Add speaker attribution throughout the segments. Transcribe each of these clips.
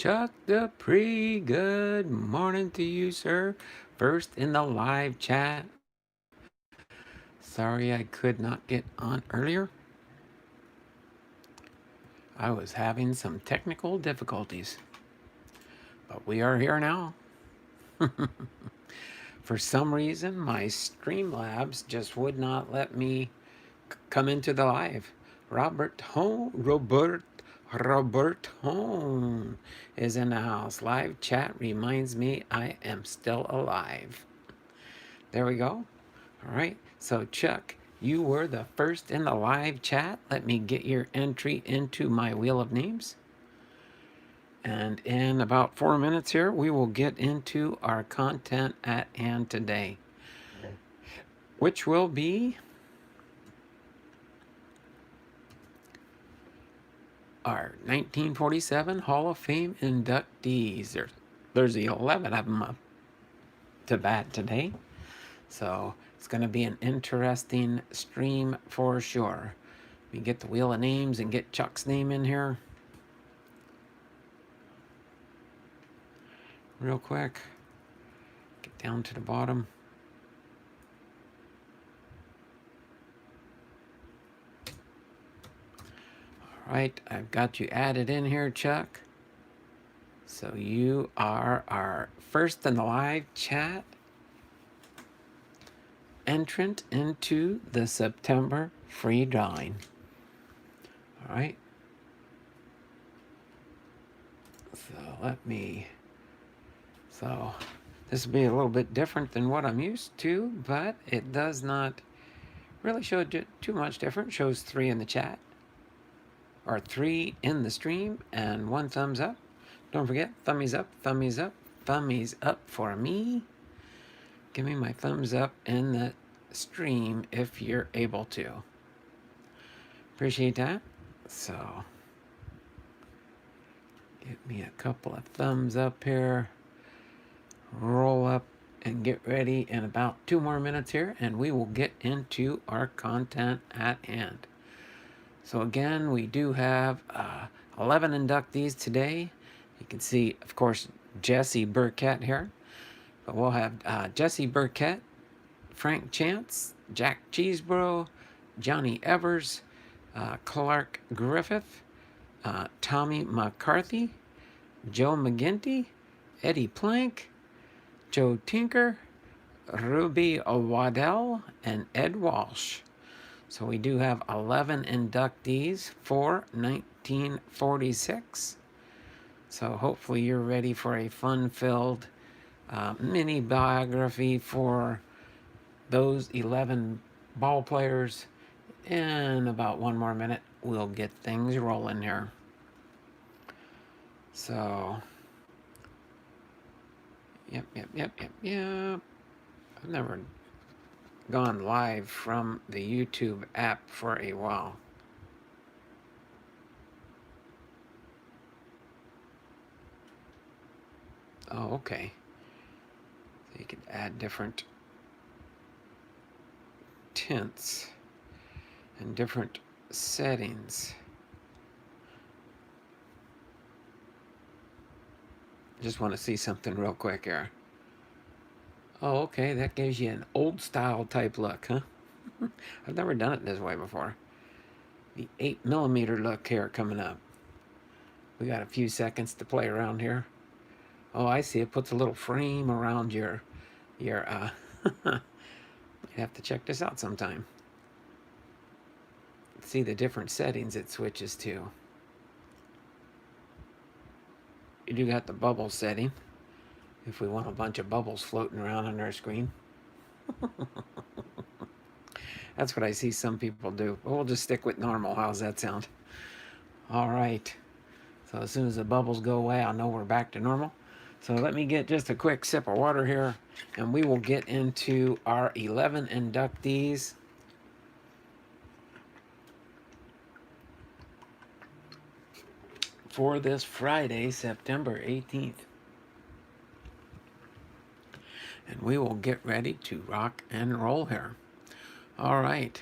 Speaker 1: Chuck Dupree, good morning to you, sir. First in the live chat. Sorry I could not get on earlier. I was having some technical difficulties, but we are here now. For some reason, my Streamlabs just would not let me come into the live. Robert Hone is in the house. Live chat reminds me I am still alive. There we go. All right. So, Chuck, you were the first in the live chat. Let me get your entry into my wheel of names. And in about 4 minutes here, we will get into our content at hand today, which will be our 1947 Hall of Fame inductees. There's 11 of them up to bat today. So it's going to be an interesting stream for sure. We get the wheel of names and get Chuck's name in here real quick. Get down to the bottom. All right, I've got you added in here, Chuck. So you are our first in the live chat entrant into the September free drawing. All right. So this will be a little bit different than what I'm used to, but it does not really show too much different. It shows 3 in the chat, or 3 in the stream, and 1 thumbs up. Don't forget, thummies up, thummies up, thummies up for me. Give me my thumbs up in the stream if you're able to. Appreciate that. So, get me a couple of thumbs up here. Roll up and get ready in about 2 more minutes here, and we will get into our content at hand. So again, we do have 11 inductees today. You can see, of course, Jesse Burkett here. But we'll have Jesse Burkett, Frank Chance, Jack Chesbro, Johnny Evers, Clark Griffith, Tommy McCarthy, Joe McGinnity, Eddie Plank, Joe Tinker, Ruby Waddell, and Ed Walsh. So we do have 11 inductees for 1946. So hopefully you're ready for a fun-filled mini biography for those 11 ball players. In about 1 more minute, we'll get things rolling here. So, yep. I've never gone live from the YouTube app for a while. Oh, okay. So you could add different tints and different settings. Just want to see something real quick here. Oh, okay, that gives you an old style type look, huh? I've never done it this way before. The 8mm look here coming up. We got a few seconds to play around here. Oh, I see. It puts a little frame around your you have to check this out sometime. See the different settings it switches to. You do got the bubble setting, if we want a bunch of bubbles floating around on our screen. That's what I see some people do. But we'll just stick with normal. How's that sound? All right. So as soon as the bubbles go away, I'll know we're back to normal. So let me get just a quick sip of water here, and we will get into our 11 inductees. For this Friday, September 18th. And we will get ready to rock and roll here. All right.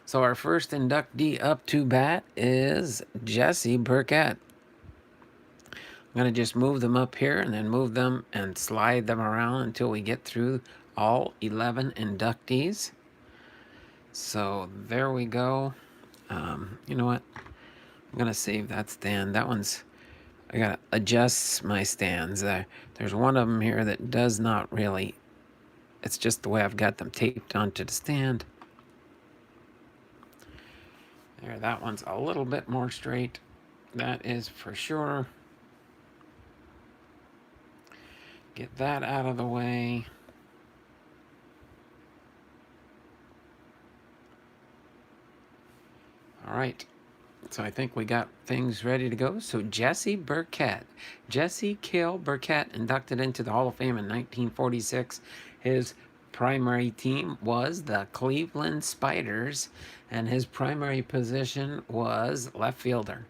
Speaker 1: So our first inductee up to bat is Jesse Burkett. I'm going to just move them up here and then move them and slide them around until we get through all 11 inductees. So there we go. You know what? I'm going to save that stand. That one's, I got to adjust my stands. There's one of them here that does not really, it's just the way I've got them taped onto the stand. There, that one's a little bit more straight. That is for sure. Get that out of the way. All right. So I think we got things ready to go. So Jesse Burkett. Jesse Cail Burkett, inducted into the Hall of Fame in 1946. His primary team was the Cleveland Spiders, and his primary position was left fielder.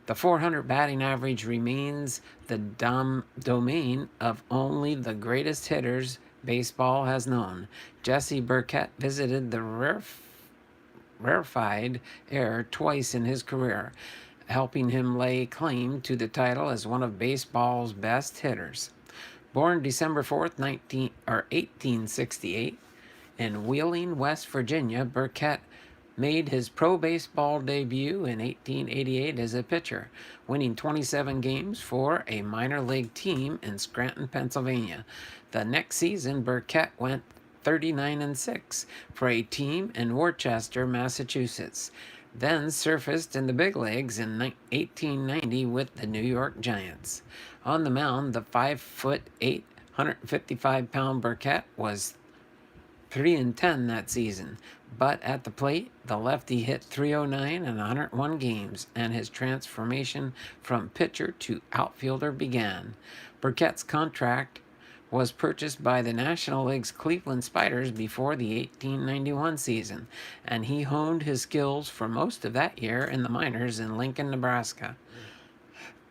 Speaker 1: The 400 batting average remains the domain of only the greatest hitters baseball has known. Jesse Burkett visited the rarefied air twice in his career, helping him lay claim to the title as one of baseball's best hitters. Born December 4th, 1868, in Wheeling, West Virginia, Burkett made his pro baseball debut in 1888 as a pitcher, winning 27 games for a minor league team in Scranton, Pennsylvania. The next season, Burkett went 39-6 for a team in Worcester, Massachusetts, then surfaced in the big leagues in 1890 with the New York Giants. On the mound, the 5'8", 155-pound Burkett was 3-10 that season, but at the plate, the lefty hit .309 in 101 games, and his transformation from pitcher to outfielder began. Burkett's contract was purchased by the National League's Cleveland Spiders before the 1891 season, and he honed his skills for most of that year in the minors in Lincoln, Nebraska.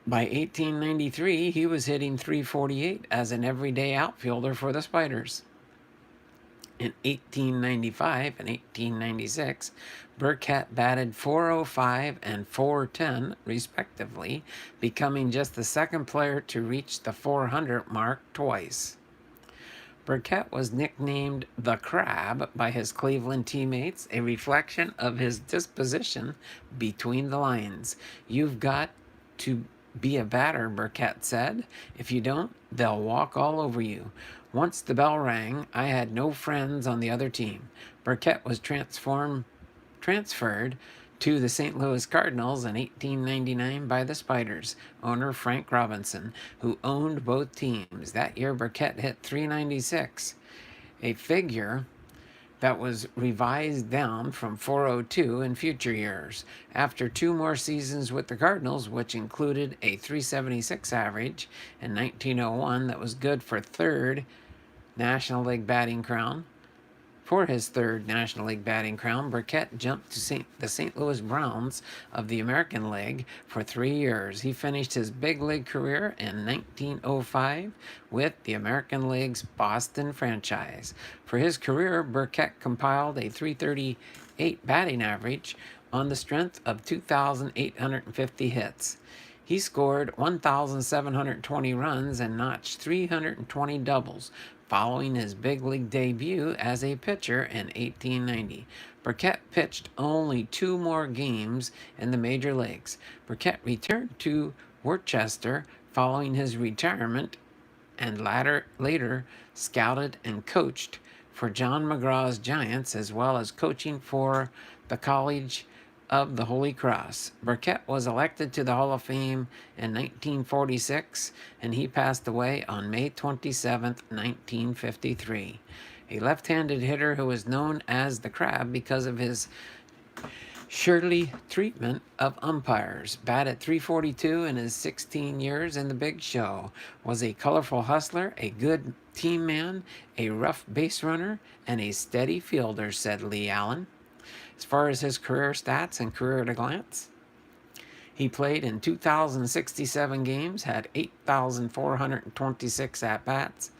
Speaker 1: By 1893, he was hitting .348 as an everyday outfielder for the Spiders. In 1895 and 1896, Burkett batted .405 and .410, respectively, becoming just the second player to reach the 400 mark twice. Burkett was nicknamed the Crab by his Cleveland teammates, a reflection of his disposition between the lines. "You've got to be a batter," Burkett said. "If you don't, they'll walk all over you." Once the bell rang, I had no friends on the other team. Burkett was transferred to the St. Louis Cardinals in 1899 by the Spiders owner Frank Robinson, who owned both teams. That year, Burkett hit .396, a figure that was revised down from .402 in future years. After 2 more seasons with the Cardinals, which included a .376 average in 1901 that was good for third National League batting crown. For his third National League batting crown, Burkett jumped to the St. Louis Browns of the American League for 3 years. He finished his big league career in 1905 with the American League's Boston franchise. For his career, Burkett compiled a .338 batting average on the strength of 2,850 hits. He scored 1,720 runs and notched 320 doubles, following his big league debut as a pitcher in 1890. Burkett pitched only 2 more games in the major leagues. Burkett returned to Worcester following his retirement and later scouted and coached for John McGraw's Giants, as well as coaching for the College of the Holy Cross. Burkett was elected to the Hall of Fame in 1946, and he passed away on May 27, 1953. A left-handed hitter who was known as the Crab because of his surly treatment of umpires. Batted .342 in his 16 years in the big show. Was a colorful hustler, a good team man, a rough base runner, and a steady fielder, said Lee Allen. As far as his career stats and career at a glance, he played in 2,067 games, had 8,426 at-bats,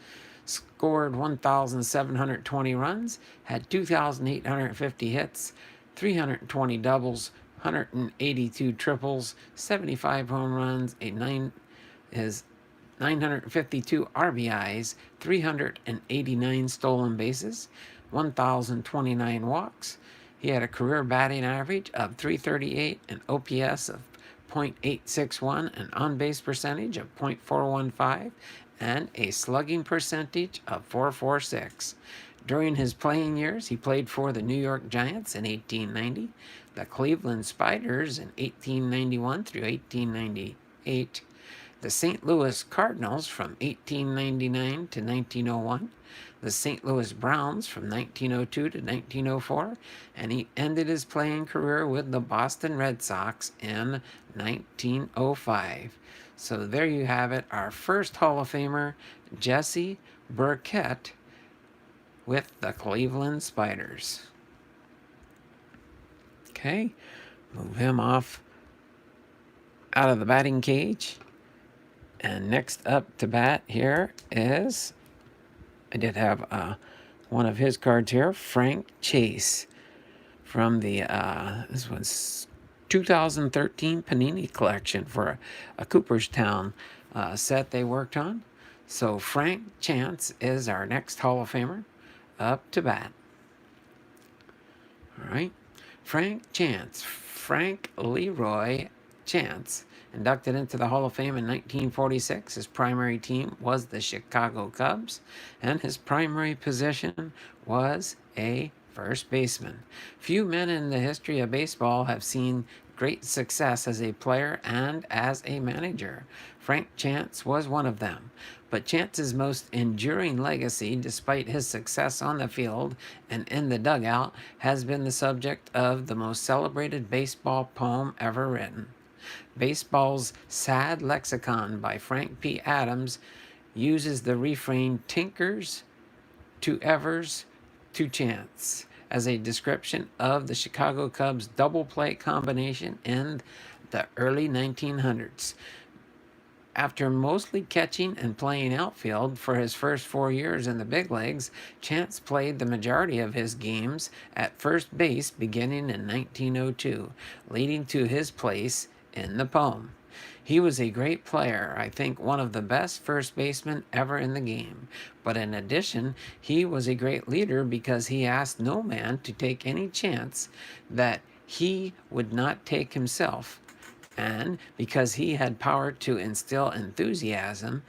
Speaker 1: scored 1,720 runs, had 2,850 hits, 320 doubles, 182 triples, 75 home runs, a is 952 RBIs, 389 stolen bases, 1,029 walks. He had a career batting average of .338, an OPS of .861, an on-base percentage of .415, and a slugging percentage of .446. During his playing years, he played for the New York Giants in 1890, the Cleveland Spiders in 1891 through 1898, the St. Louis Cardinals from 1899 to 1901, the St. Louis Browns from 1902 to 1904, and he ended his playing career with the Boston Red Sox in 1905. So there you have it, our first Hall of Famer, Jesse Burkett, with the Cleveland Spiders. Okay, move him off out of the batting cage. And next up to bat here is, I did have one of his cards here, Frank Chase, from the, this was 2013 Panini collection for a Cooperstown set they worked on. So Frank Chance is our next Hall of Famer up to bat. All right. Frank Chance, Frank Leroy Chance, inducted into the Hall of Fame in 1946. His primary team was the Chicago Cubs, and his primary position was a first baseman. Few men in the history of baseball have seen great success as a player and as a manager. Frank Chance was one of them. But Chance's most enduring legacy, despite his success on the field and in the dugout, has been the subject of the most celebrated baseball poem ever written. Baseball's Sad Lexicon by Frank P. Adams uses the refrain "Tinkers to Evers to Chance" as a description of the Chicago Cubs' double play combination in the early 1900s. After mostly catching and playing outfield for his first 4 years in the big leagues, Chance played the majority of his games at first base beginning in 1902, leading to his place in the poem. He was a great player, I think one of the best first basemen ever in the game. But in addition, he was a great leader because he asked no man to take any chance that he would not take himself, and because he had power to instill enthusiasm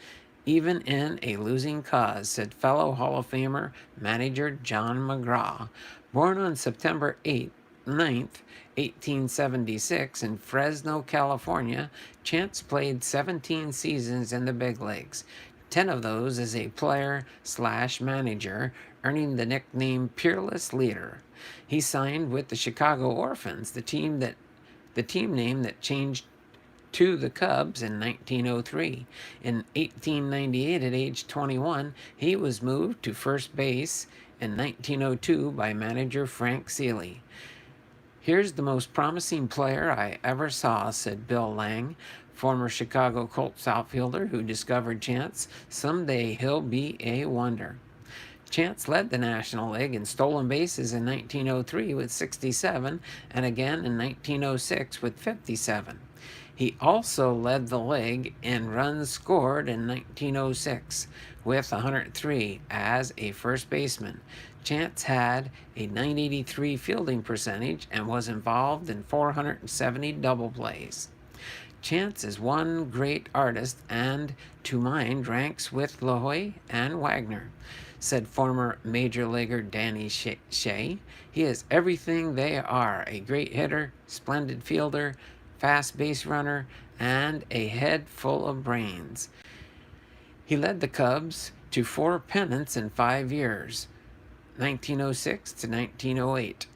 Speaker 1: even in a losing cause, said fellow Hall of Famer manager John McGraw. Born on September 9th, 1876 in Fresno, California, Chance played 17 seasons in the big leagues, 10 of those as a player/manager, earning the nickname Peerless Leader. He signed with the Chicago Orphans, the team name that changed to the Cubs in 1903. In 1898, at age 21, he was moved to first base in 1902 by manager Frank Seeley. "Here's the most promising player I ever saw," said Bill Lang, former Chicago Colts outfielder who discovered Chance. "Someday he'll be a wonder." Chance led the National League in stolen bases in 1903 with 67 and again in 1906 with 57. He also led the league in runs scored in 1906 with 103 as a first baseman. Chance had a .983 fielding percentage and was involved in 470 double plays. Chance is one great artist and, to mind, ranks with Leroy and Wagner, said former major leaguer Danny Shea. "He is everything they are, a great hitter, splendid fielder, fast base runner, and a head full of brains." He led the Cubs to 4 pennants in 5 years, 1906 to 1908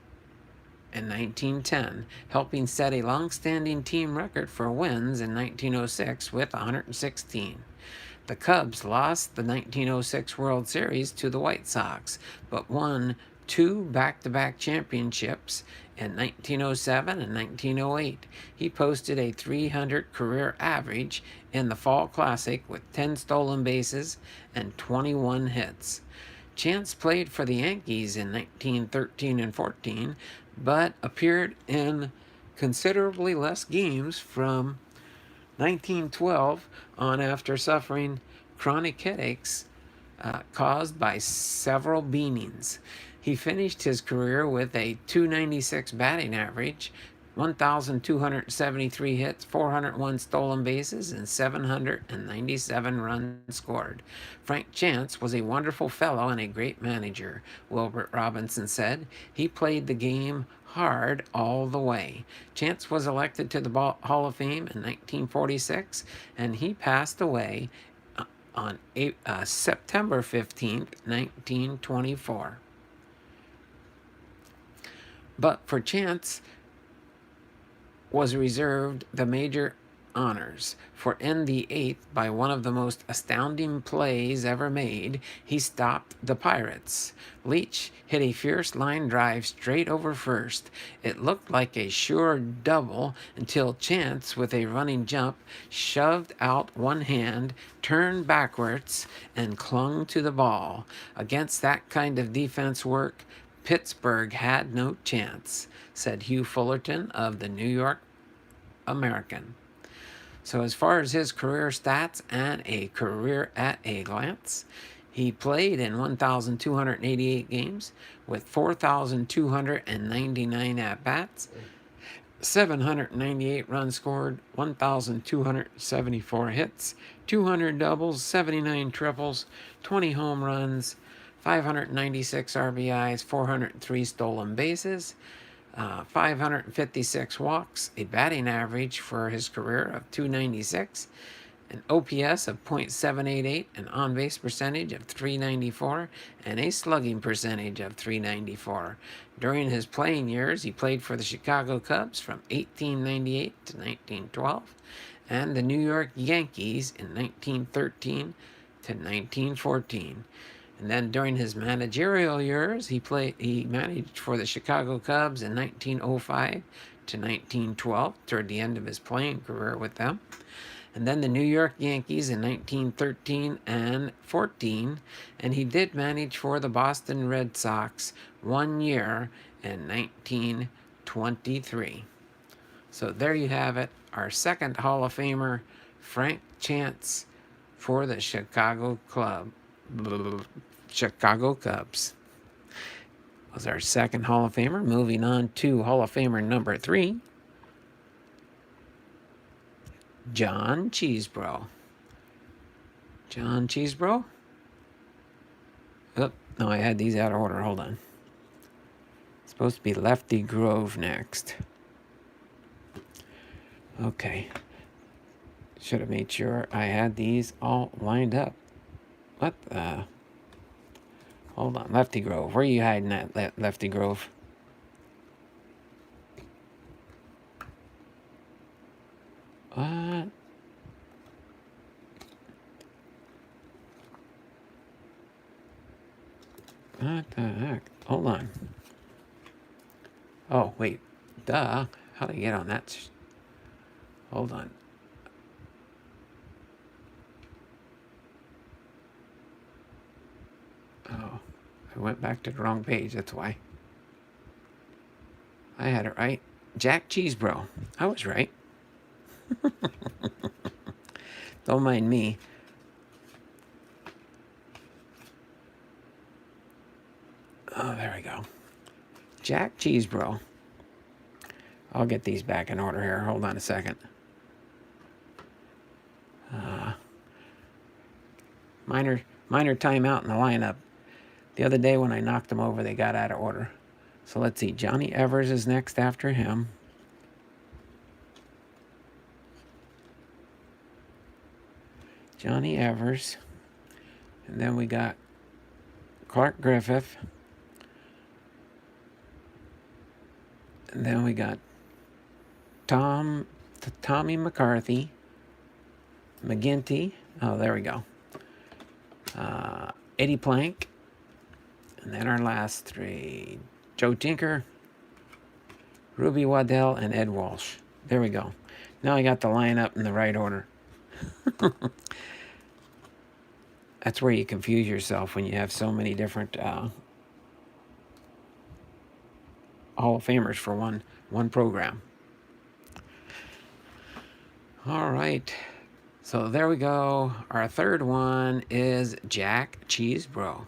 Speaker 1: and 1910, helping set a long-standing team record for wins in 1906 with 116. The Cubs lost the 1906 World Series to the White Sox, but won 2 back-to-back championships in 1907 and 1908. He posted a .300 career average in the Fall Classic with 10 stolen bases and 21 hits. Chance played for the Yankees in 1913 and 14, but appeared in considerably less games from 1912 on after suffering chronic headaches caused by several beanings. He finished his career with a .296 batting average, 1,273 hits, 401 stolen bases, and 797 runs scored. Frank Chance was a wonderful fellow and a great manager, Wilbert Robinson said. He played the game hard all the way. Chance was elected to the Hall of Fame in 1946, and he passed away on September 15th, 1924. But for Chance was reserved the major honors, for in the eighth, by one of the most astounding plays ever made, he stopped the Pirates. Leach hit a fierce line drive straight over first. It looked like a sure double until Chance, with a running jump, shoved out one hand, turned backwards, and clung to the ball. Against that kind of defense work, Pittsburgh had no chance, said Hugh Fullerton of the New York American. So as far as his career stats and a career at a glance, he played in 1,288 games with 4,299 at-bats, 798 runs scored, 1,274 hits, 200 doubles, 79 triples, 20 home runs, 596 RBIs, 403 stolen bases, 556 walks, a batting average for his career of .296, an OPS of .788, an on-base percentage of .394, and a slugging percentage of .394. During his playing years, he played for the Chicago Cubs from 1898 to 1912, and the New York Yankees in 1913 to 1914. And then during his managerial years, he managed for the Chicago Cubs in 1905 to 1912, toward the end of his playing career with them. And then the New York Yankees in 1913 and 14, and he did manage for the Boston Red Sox 1 year in 1923. So there you have it, our second Hall of Famer, Frank Chance, for the Chicago Cubs. Was our second Hall of Famer. Moving on to Hall of Famer number 3, John Chesbro. John Chesbro? Oh, no, I had these out of order. Hold on. It's supposed to be Lefty Grove next. Okay. Should have made sure I had these all lined up. What the... Hold on, Lefty Grove. Where are you hiding at, Lefty Grove? What? What the heck? Hold on. Oh, wait. Duh. How did I get on that? Hold on. Oh, I went back to the wrong page. That's why. I had it right. Jack Chesbro. I was right. Don't mind me. Oh, there we go. Jack Chesbro. I'll get these back in order here. Hold on a second. Minor timeout in the lineup. The other day when I knocked them over, they got out of order. So let's see. Johnny Evers is next after him. Johnny Evers. And then we got Clark Griffith. And then we got Tommy McCarthy. McGinnity. Oh, there we go. Eddie Plank. And then our last 3. Joe Tinker, Ruby Waddell, and Ed Walsh. There we go. Now I got the lineup in the right order. That's where you confuse yourself when you have so many different Hall of Famers for one program. All right. So there we go. Our third one is Jack Chesbro.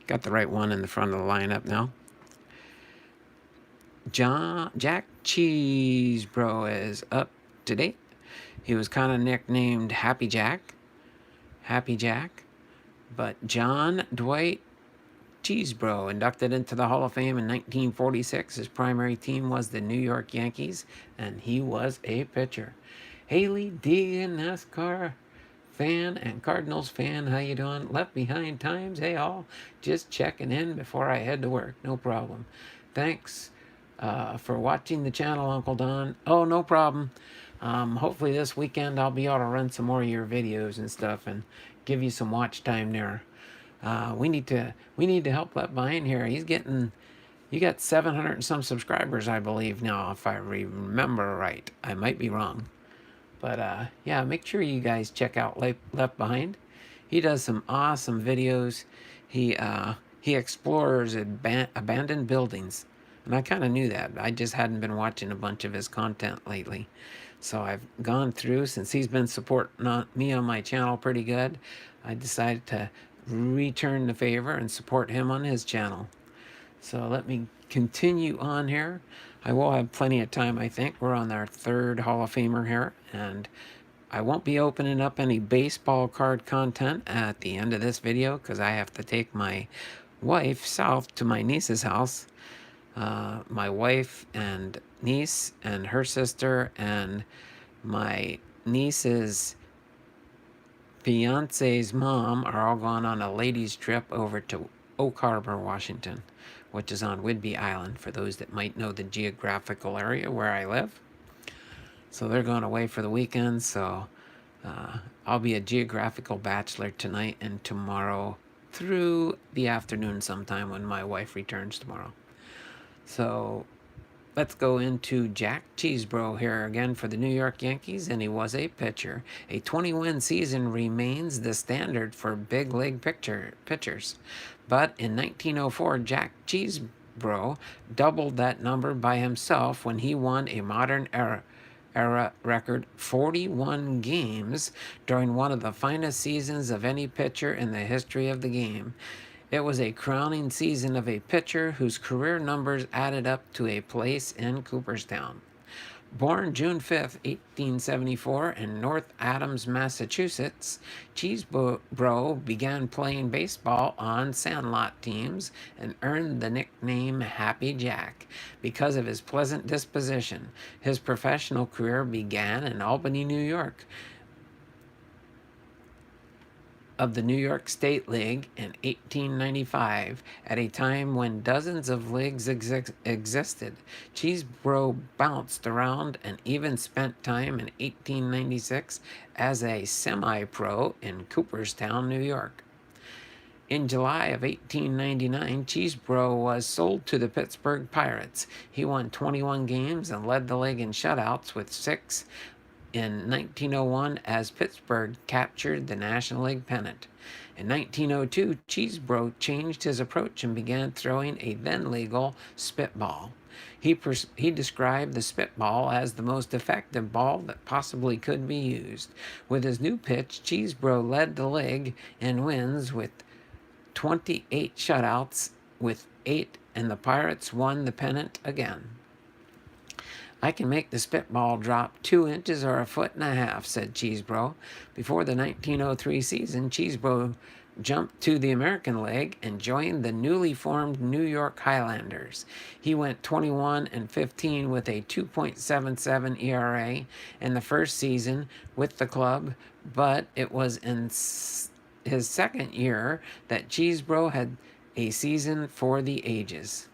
Speaker 1: Got the right one in the front of the lineup now. Jack Chesbro is up to date. He was kind of nicknamed Happy Jack. But John Dwight Chesbro, inducted into the Hall of Fame in 1946. His primary team was the New York Yankees, and he was a pitcher. Haley D, NASCAR fan and Cardinals fan, how you doing? Left Behind Times, hey all. Just checking in before I head to work. No problem. Thanks for watching the channel, Uncle Don. Oh, no problem. Hopefully this weekend I'll be able to run some more of your videos and stuff and give you some watch time there. We need to help Left Behind here. You got 700 and some subscribers, I believe now, if I remember right. I might be wrong. But yeah, make sure you guys check out Left Behind. He does some awesome videos. He explores abandoned buildings. And I kind of knew that. I just hadn't been watching a bunch of his content lately. So I've gone through, since he's been supporting me on my channel pretty good, I decided to return the favor and support him on his channel. So let me continue on here. I will have plenty of time, I think. We're on our third Hall of Famer here, and I won't be opening up any baseball card content at the end of this video because I have to take my wife south to my niece's house. My wife and niece and her sister and my niece's fiance's mom are all going on a ladies' trip over to Oak Harbor, Washington, which is on Whidbey Island, for those that might know the geographical area where I live. So they're going away for the weekend, so I'll be a geographical bachelor tonight and tomorrow through the afternoon sometime when my wife returns tomorrow. So let's go into Jack Chesbro here again for the New York Yankees, and he was a pitcher. A 20-win season remains the standard for big league pitchers. But in 1904, Jack Chesbro doubled that number by himself when he won a modern era record 41 games during one of the finest seasons of any pitcher in the history of the game. It was a crowning season of a pitcher whose career numbers added up to a place in Cooperstown. Born June 5, 1874 in North Adams, Massachusetts, Chesbro began playing baseball on sandlot teams and earned the nickname Happy Jack because of his pleasant disposition. His professional career began in Albany, New York, of the New York State League in 1895, at a time when dozens of leagues existed. Chesbro bounced around and even spent time in 1896 as a semi-pro in Cooperstown, New York. In July of 1899, Chesbro was sold to the Pittsburgh Pirates. He won 21 games and led the league in shutouts with 6 in 1901 as Pittsburgh captured the National League pennant. In 1902, Chesbro changed his approach and began throwing a then-legal spitball. He described the spitball as the most effective ball that possibly could be used. With his new pitch, Chesbro led the league in wins with 28 shutouts with 8, and the Pirates won the pennant again. I can make the spitball drop 2 inches or 1.5 feet, said Chesbro. Before the 1903 season, Chesbro jumped to the American League and joined the newly formed New York Highlanders. He went 21-15 with a 2.77 ERA in the first season with the club, but it was in his second year that Chesbro had a season for the ages.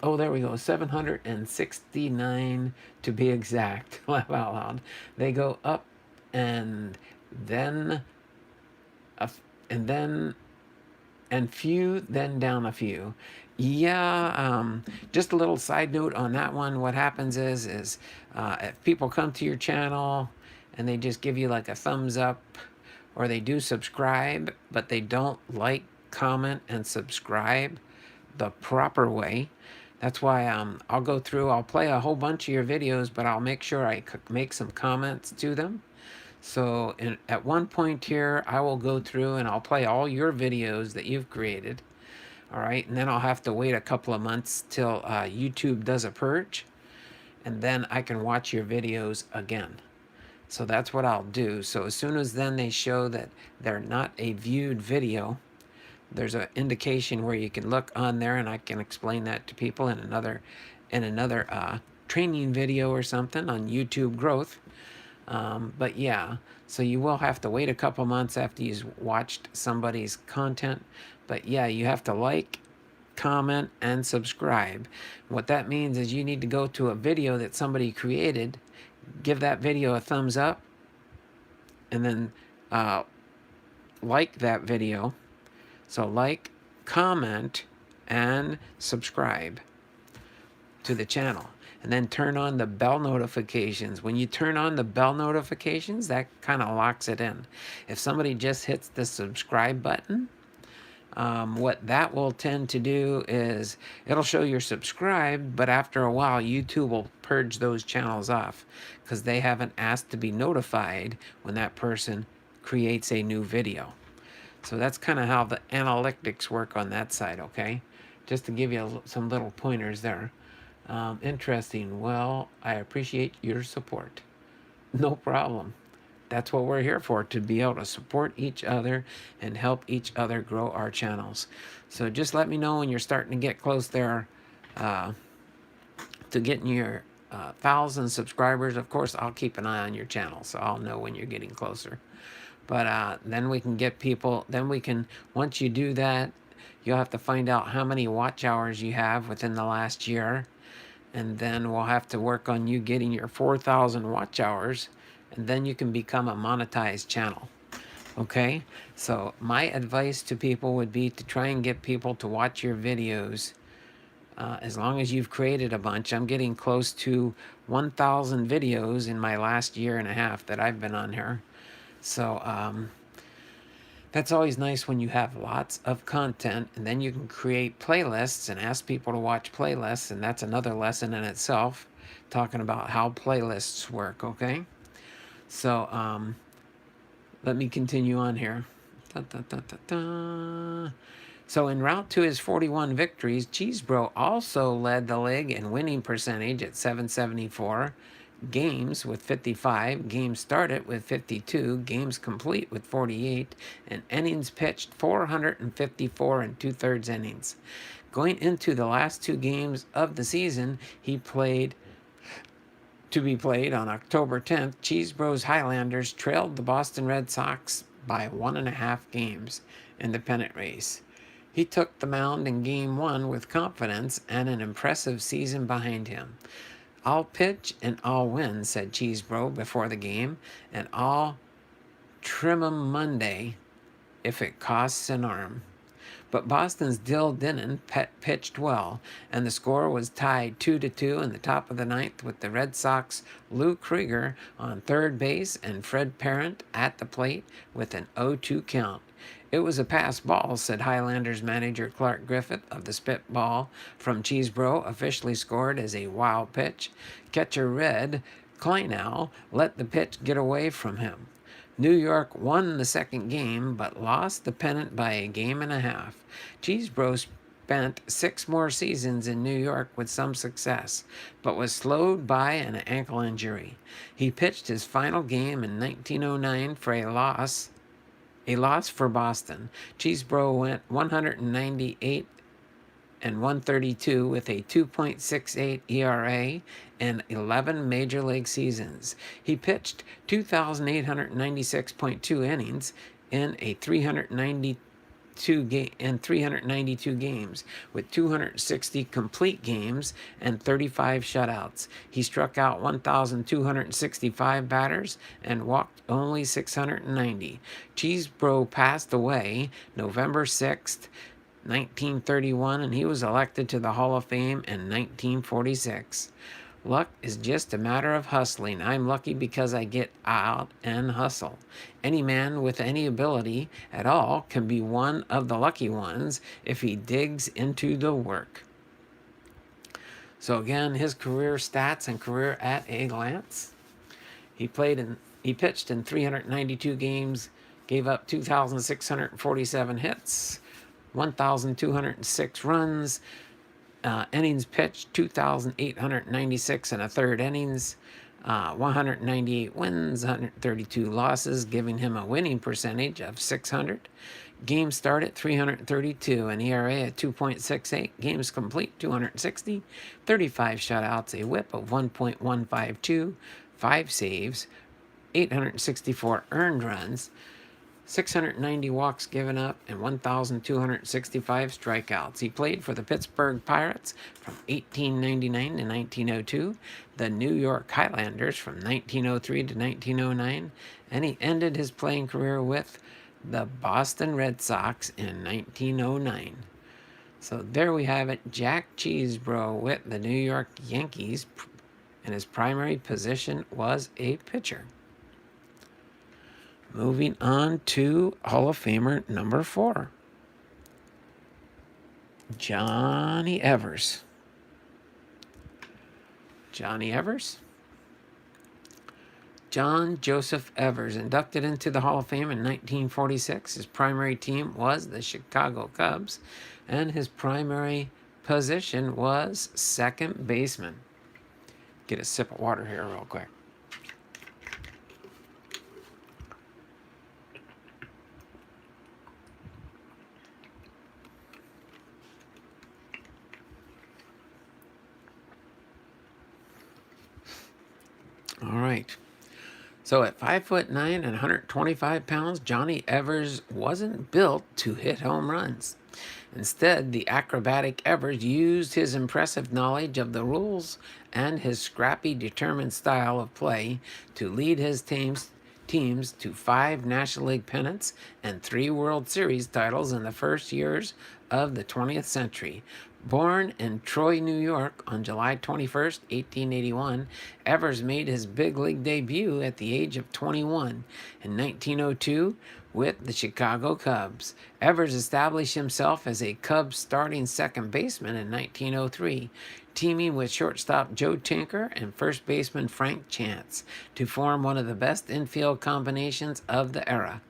Speaker 1: Oh, there we go. 769 to be exact. Laugh out loud. They go up and then few, then down a few. Yeah, just a little side note on that one. What happens is if people come to your channel and they just give you like a thumbs up, or they do subscribe, but they don't like, comment, and subscribe the proper way, That's why I'll go through, I'll play a whole bunch of your videos, but I'll make sure I make some comments to them. So at one point here, I will go through and I'll play all your videos that you've created. All right, and then I'll have to wait a couple of months till YouTube does a purge, and then I can watch your videos again. So that's what I'll do. So as soon as then they show that they're not a viewed video, there's an indication where you can look on there, and I can explain that to people in another training video or something on YouTube growth. But yeah, so you will have to wait a couple months after you've watched somebody's content. But yeah, you have to like, comment, and subscribe. What that means is you need to go to a video that somebody created, give that video a thumbs up, and then like that video. So like, comment, and subscribe to the channel. And then turn on the bell notifications. When you turn on the bell notifications, that kind of locks it in. If somebody just hits the subscribe button, what that will tend to do is it'll show you're subscribed, but after a while, YouTube will purge those channels off because they haven't asked to be notified when that person creates a new video. So that's kind of how the analytics work on that side, okay? Just to give you some little pointers there. Interesting. Well, I appreciate your support. No problem. That's what we're here for, to be able to support each other and help each other grow our channels. So just let me know when you're starting to get close there to getting your 1,000 subscribers. Of course, I'll keep an eye on your channel, so I'll know when you're getting closer. But then we can get people, then we can, once you do that, you'll have to find out how many watch hours you have within the last year. And then we'll have to work on you getting your 4,000 watch hours. And then you can become a monetized channel. Okay? So my advice to people would be to try and get people to watch your videos. As long as you've created a bunch. I'm getting close to 1,000 videos in my last year and a half that I've been on here. So that's always nice when you have lots of content, and then you can create playlists and ask people to watch playlists, and that's another lesson in itself, talking about how playlists work, okay? So let me continue on here. So en route to his 41 victories, Chesbro also led the league in winning percentage at 774, games with 55, games started with 52, games complete with 48, and innings pitched 454 and 2/3 innings. Going into the last two games of the season, he played to be played on October 10th. Chesbro's Highlanders trailed the Boston Red Sox by 1.5 games in the pennant race. He took the mound in Game 1 with confidence and an impressive season behind him. "I'll pitch and I'll win," said Chesbro before the game, "and I'll trim 'em Monday if it costs an arm." But Boston's Dill Dinnan pitched well, and the score was tied 2-2 in the top of the ninth with the Red Sox' Lou Krieger on third base and Fred Parent at the plate with an 0-2 count. "It was a pass ball," said Highlanders manager Clark Griffith of the spitball from Chesbro, officially scored as a wild pitch. Catcher Red Kleinau let the pitch get away from him. New York won the second game, but lost the pennant by a game and a half. Chesbro spent 6 more seasons in New York with some success, but was slowed by an ankle injury. He pitched his final game in 1909 for a loss for Boston. Chesbro went 198 and 132 with a 2.68 ERA and 11 major league seasons. He pitched 2,896.2 innings in 392 games with 260 complete games and 35 shutouts. He struck out 1,265 batters and walked only 690. Chesbro passed away November 6th, 1931, and he was elected to the Hall of Fame in 1946. "Luck is just a matter of hustling. I'm lucky because I get out and hustle. Any man with any ability at all can be one of the lucky ones if he digs into the work." So again, his career stats and career at a glance. He pitched in 392 games, gave up 2,647 hits, 1,206 runs, innings pitched 2,896 and a third innings, 198 wins, 132 losses, giving him a winning percentage of 600. Games started 332, an ERA at 2.68, games complete 260, 35 shutouts, a whip of 1.152, 5 saves, 864 earned runs, 690 walks given up, and 1,265 strikeouts. He played for the Pittsburgh Pirates from 1899 to 1902, the New York Highlanders from 1903 to 1909, and he ended his playing career with the Boston Red Sox in 1909. So there we have it, Jack Chesbro with the New York Yankees, and his primary position was a pitcher. Moving on to Hall of Famer number 4, Johnny Evers. Johnny Evers? John Joseph Evers, inducted into the Hall of Fame in 1946. His primary team was the Chicago Cubs, and his primary position was second baseman. Get a sip of water here real quick. All right. So at 5'9" and 125 pounds, Johnny Evers wasn't built to hit home runs. Instead, the acrobatic Evers used his impressive knowledge of the rules and his scrappy, determined style of play to lead his teams to 5 National League pennants and 3 World Series titles in the first years of the 20th century. Born in Troy, New York on July 21st, 1881, Evers made his big league debut at the age of 21 in 1902 with the Chicago Cubs. Evers established himself as a Cubs starting second baseman in 1903, teaming with shortstop Joe Tinker and first baseman Frank Chance to form one of the best infield combinations of the era.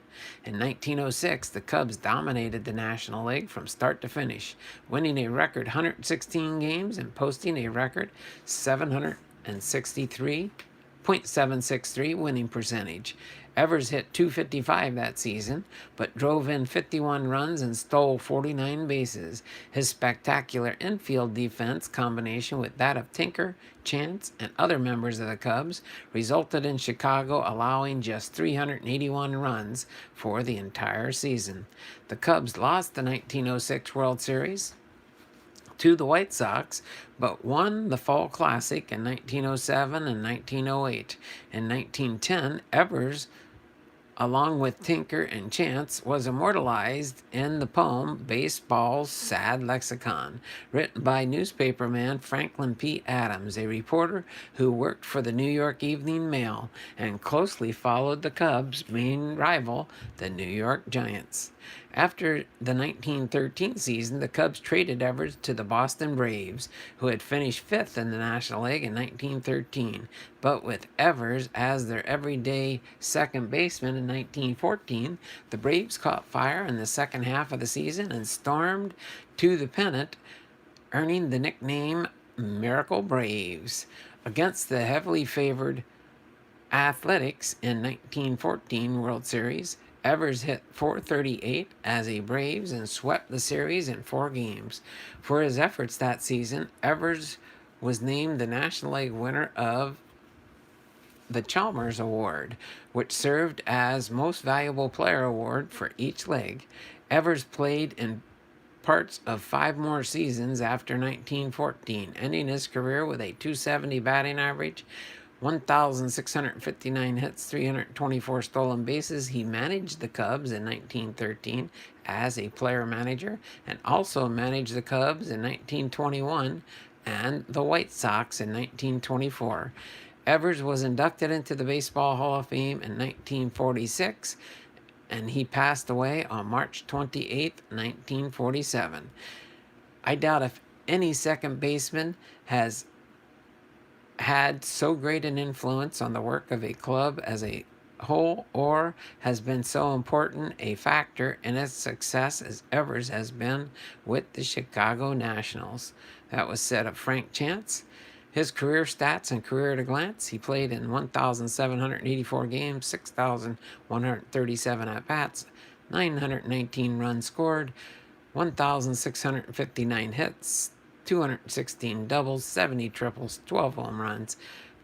Speaker 1: In 1906, the Cubs dominated the National League from start to finish, winning a record 116 games and posting a record 763.763 winning percentage. Evers hit .255 that season, but drove in 51 runs and stole 49 bases. His spectacular infield defense, combination with that of Tinker, Chance, and other members of the Cubs, resulted in Chicago allowing just 381 runs for the entire season. The Cubs lost the 1906 World Series to the White Sox, but won the Fall Classic in 1907 and 1908. In 1910, Evers, along with Tinker and Chance, was immortalized in the poem Baseball's Sad Lexicon, written by newspaperman Franklin P. Adams, a reporter who worked for the New York Evening Mail and closely followed the Cubs' main rival, the New York Giants. After the 1913 season, the Cubs traded Evers to the Boston Braves, who had finished 5th in the National League in 1913. But with Evers as their everyday second baseman in 1914, the Braves caught fire in the second half of the season and stormed to the pennant, earning the nickname Miracle Braves. Against the heavily favored Athletics in 1914 World Series, Evers hit .438 as a Braves and swept the series in 4 games. For his efforts that season, Evers was named the National League winner of the Chalmers Award, which served as Most Valuable Player award for each league. Evers played in parts of 5 more seasons after 1914, ending his career with a .270 batting average, 1,659 hits, 324 stolen bases. He managed the Cubs in 1913 as a player manager and also managed the Cubs in 1921 and the White Sox in 1924. Evers was inducted into the Baseball Hall of Fame in 1946, and he passed away on March 28, 1947. I doubt if any second baseman has had so great an influence on the work of a club as a whole, or has been so important a factor in its success as Evers has been with the Chicago Nationals. That was said of Frank Chance. His career stats and career at a glance: he played in 1,784 games, 6,137 at bats, 919 runs scored, 1,659 hits, 216 doubles, 70 triples, 12 home runs,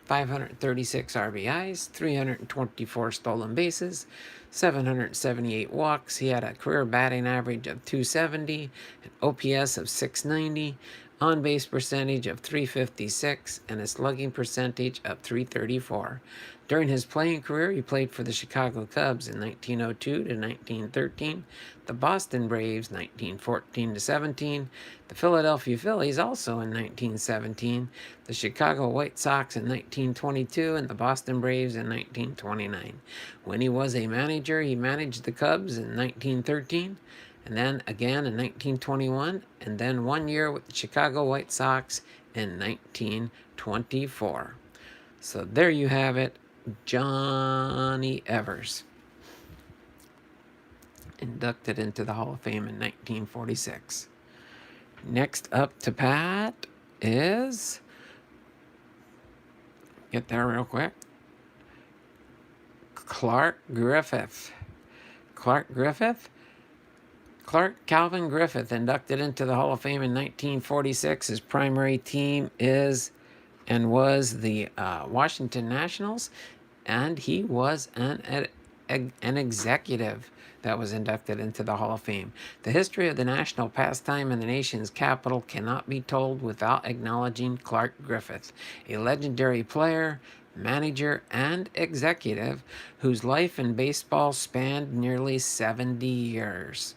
Speaker 1: 536 RBIs, 324 stolen bases, 778 walks. He had a career batting average of 270, an OPS of 690, on base percentage of 356, and a slugging percentage of 334. During his playing career, he played for the Chicago Cubs in 1902 to 1913, the Boston Braves 1914 to 17, the Philadelphia Phillies also in 1917, the Chicago White Sox in 1922, and the Boston Braves in 1929. When he was a manager, he managed the Cubs in 1913, and then again in 1921, and then 1 year with the Chicago White Sox in 1924. So there you have it, Johnny Evers, inducted into the Hall of Fame in 1946. Next up to Pat is, get there real quick, Clark Calvin Griffith, inducted into the Hall of Fame in 1946. His primary team is and was the Washington Nationals, and he was an executive that was inducted into the Hall of Fame. The history of the national pastime in the nation's capital cannot be told without acknowledging Clark Griffith, a legendary player, manager, and executive whose life in baseball spanned nearly 70 years.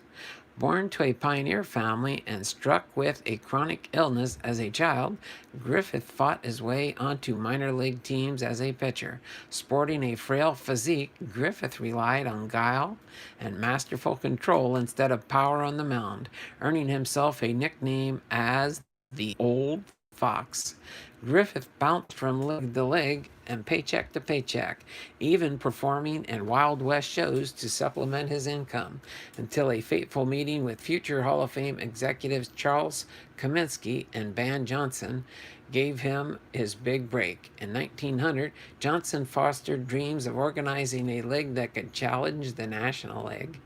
Speaker 1: Born to a pioneer family and struck with a chronic illness as a child, Griffith fought his way onto minor league teams as a pitcher. Sporting a frail physique, Griffith relied on guile and masterful control instead of power on the mound, earning himself a nickname as the Old Fox. Griffith bounced from leg to leg and paycheck to paycheck, even performing in Wild West shows to supplement his income, until a fateful meeting with future Hall of Fame executives Charles Kaminsky and Van Johnson gave him his big break. In 1900, Johnson fostered dreams of organizing a league that could challenge the National League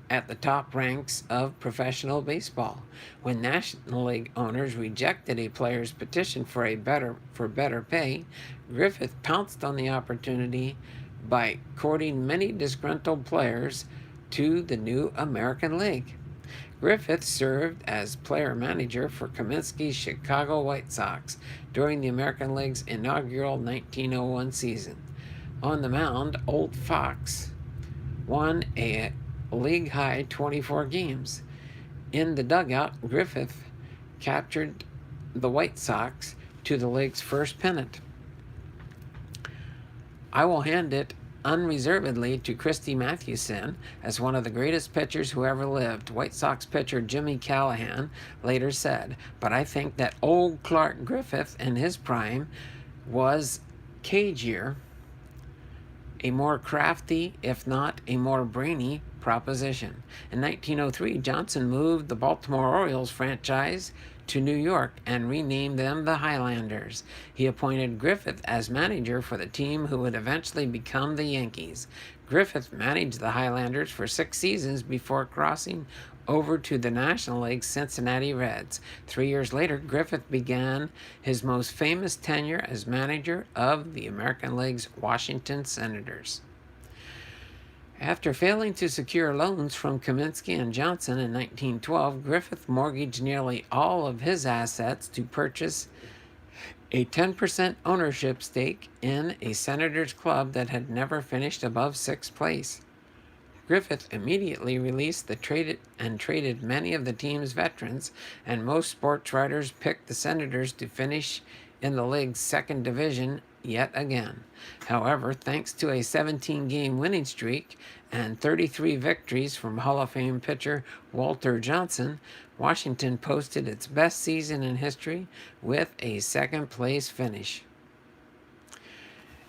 Speaker 1: at the top ranks of professional baseball. When National League owners rejected a player's petition for better pay, Griffith pounced on the opportunity by courting many disgruntled players to the new American League. Griffith served as player manager for Kaminsky's Chicago White Sox during the American League's inaugural 1901 season. On the mound, Old Fox won a league-high 24 games. In the dugout, Griffith captured the White Sox to the league's first pennant. I will hand it unreservedly to Christy Mathewson as one of the greatest pitchers who ever lived, White Sox pitcher Jimmy Callahan later said. But I think that old Clark Griffith in his prime was cagier, a more crafty, if not a more brainy, proposition. In 1903, Johnson moved the Baltimore Orioles franchise to New York and renamed them the Highlanders. He appointed Griffith as manager for the team who would eventually become the Yankees. Griffith managed the Highlanders for 6 seasons before crossing over to the National League's Cincinnati Reds. 3 years later, Griffith began his most famous tenure as manager of the American League's Washington Senators. After failing to secure loans from Kaminsky and Johnson in 1912, Griffith mortgaged nearly all of his assets to purchase a 10% ownership stake in a Senators club that had never finished above 6th place. Griffith immediately released the traded many of the team's veterans, and most sports writers picked the Senators to finish in the league's second division yet again. However, thanks to a 17-game winning streak and 33 victories from Hall of Fame pitcher Walter Johnson, Washington posted its best season in history with a second-place finish.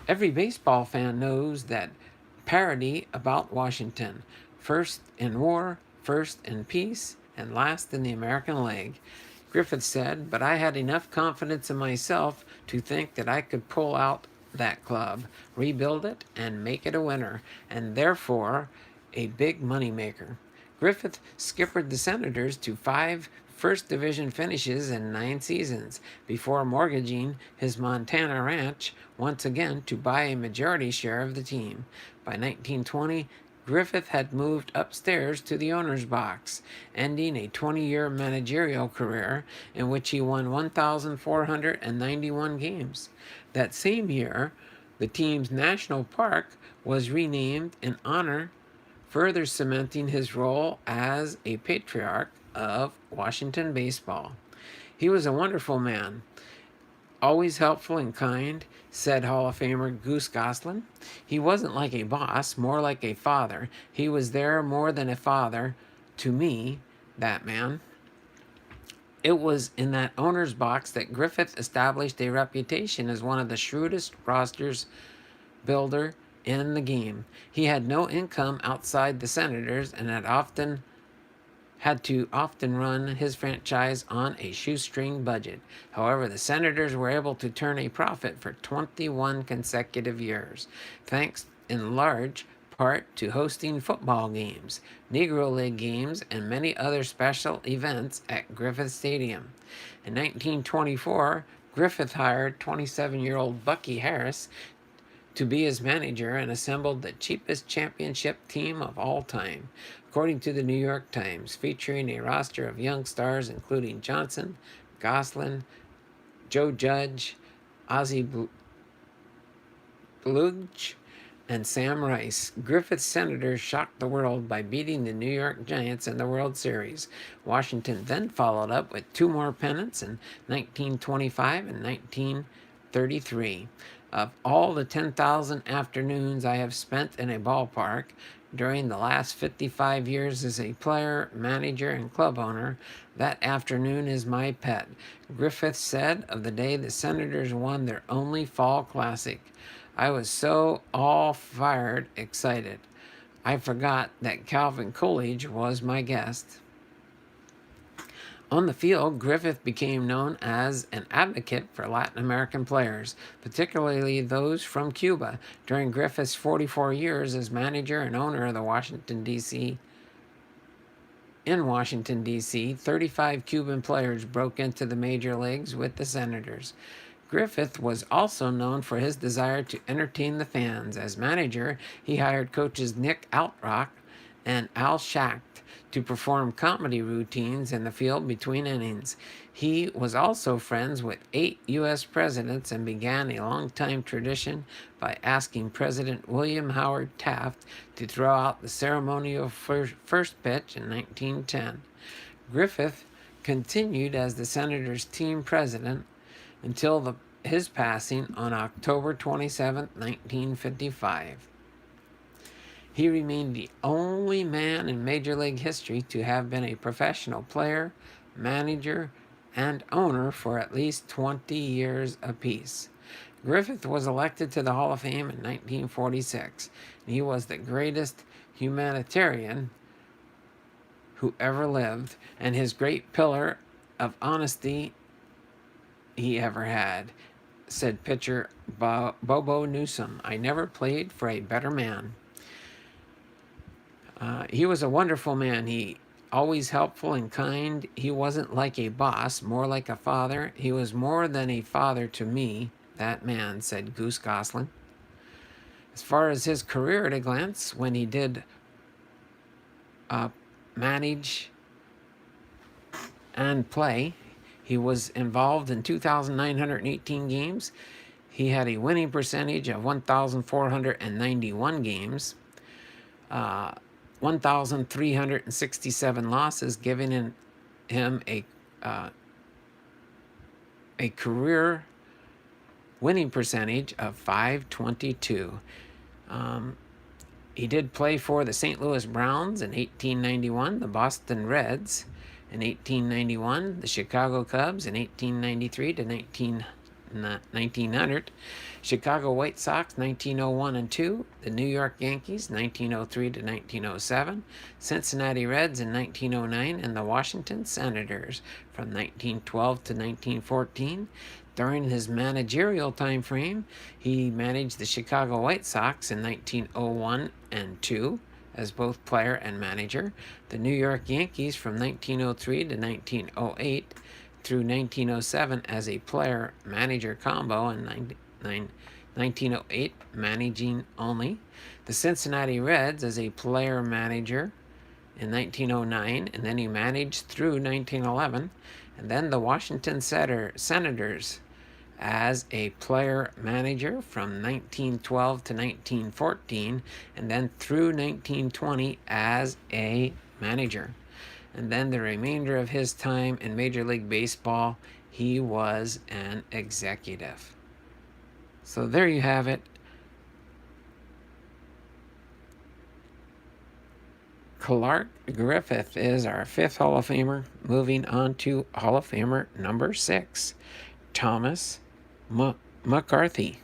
Speaker 1: Every baseball fan knows that parody about Washington: first in war, first in peace, and last in the American League. Griffith said, "But I had enough confidence in myself to think that I could pull out that club, rebuild it, and make it a winner, and therefore a big moneymaker." Griffith skippered the Senators to 5 First Division finishes in 9 seasons before mortgaging his Montana ranch once again to buy a majority share of the team. By 1920, Griffith had moved upstairs to the owner's box, ending a 20-year managerial career in which he won 1,491 games. That same year, the team's national park was renamed in honor, further cementing his role as a patriarch of Washington baseball. "He was a wonderful man, always helpful and kind," said Hall of Famer Goose Goslin. "He wasn't like a boss, more like a father. He was there more than a father to me, that man." It was in that owner's box that Griffith established a reputation as one of the shrewdest rosters builder in the game. He had no income outside the Senators and had to often run his franchise on a shoestring budget. However, the Senators were able to turn a profit for 21 consecutive years, thanks in large part to hosting football games, Negro League games, and many other special events at Griffith Stadium. In 1924, Griffith hired 27-year-old Bucky Harris to be his manager and assembled the cheapest championship team of all time, according to the New York Times, featuring a roster of young stars including Johnson, Goslin, Joe Judge, Ozzie Bluge, and Sam Rice. Griffith's Senators shocked the world by beating the New York Giants in the World Series. Washington then followed up with 2 more pennants in 1925 and 1933. Of all the 10,000 afternoons I have spent in a ballpark during the last 55 years as a player, manager, and club owner, that afternoon is my pet," Griffith said of the day the Senators won their only fall classic. "I was so all-fired excited. I forgot that Calvin Coolidge was my guest." On the field, Griffith became known as an advocate for Latin American players, particularly those from Cuba. During Griffith's 44 years as manager and owner of the Washington, D.C., 35 Cuban players broke into the major leagues with the Senators. Griffith was also known for his desire to entertain the fans. As manager, he hired coaches Nick Altrock and Al Schacht to perform comedy routines in the field between innings. He was also friends with 8 U.S. presidents and began a long-time tradition by asking President William Howard Taft to throw out the ceremonial first pitch in 1910. Griffith continued as the Senators' team president until his passing on October 27, 1955. He remained the only man in Major League history to have been a professional player, manager, and owner for at least 20 years apiece. Griffith was elected to the Hall of Fame in 1946. He was the greatest humanitarian who ever lived, and his great pillar of honesty he ever had, said pitcher Bobo Newsom. "I never played for a better man." He was a wonderful man. He always helpful and kind. He wasn't like a boss, more like a father. He was more than a father to me, that man, said Goose Goslin. As far as his career at a glance, when he did manage and play, he was involved in 2,918 games. He had a winning percentage of 1,491 games. 1,367 losses, giving him a career winning percentage of .522. He did play for the St. Louis Browns in 1891, the Boston Reds In 1891, the Chicago Cubs. In 1893 to 1900, Chicago White Sox 1901 and 2, the New York Yankees 1903 to 1907, Cincinnati Reds in 1909, and the Washington Senators from 1912 to 1914. During his managerial time frame, he managed the Chicago White Sox in 1901 and 2 as both player and manager, the New York Yankees from 1903 to 1908 through 1907 as a player-manager combo, and 1908 managing only, the Cincinnati Reds as a player-manager in 1909, and then he managed through 1911, and then the Washington Senators as a player-manager from 1912 to 1914, and then through 1920 as a manager. And then the remainder of his time in Major League Baseball, he was an executive. So there you have it. Clark Griffith is our 5th Hall of Famer. Moving on to Hall of Famer number 6, Thomas McCarthy.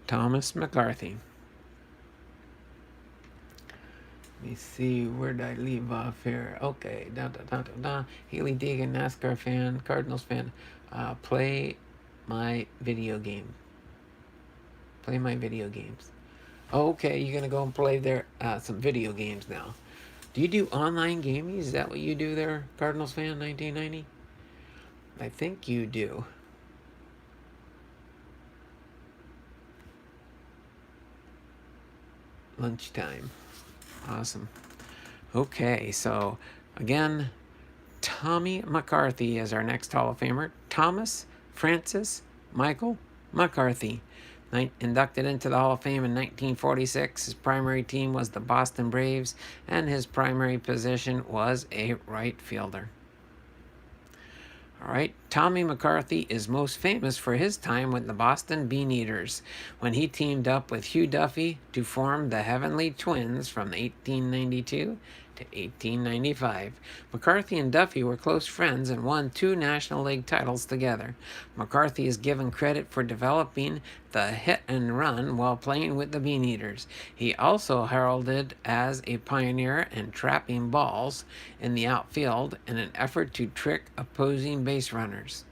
Speaker 1: Thomas McCarthy. Let me see, where did I leave off here? Okay, Haley Deegan, NASCAR fan, Cardinals fan. Play my video game. Play my video games. Okay, you're gonna go and play some video games now. Do you do online gaming? Is that what you do there, Cardinals fan 1990? I think you do. Lunchtime. Awesome. Okay, so again, Tommy McCarthy is our next Hall of Famer. Thomas Francis Michael McCarthy. Inducted into the Hall of Fame in 1946. His primary team was the Boston Braves, and his primary position was a right fielder. All right, Tommy McCarthy is most famous for his time with the Boston Beaneaters when he teamed up with Hugh Duffy to form the Heavenly Twins from 1892 to 1895. McCarthy and Duffy were close friends and won 2 National League titles together. McCarthy is given credit for developing the hit and run while playing with the Beaneaters. He also heralded as a pioneer in trapping balls in the outfield in an effort to trick opposing base runners.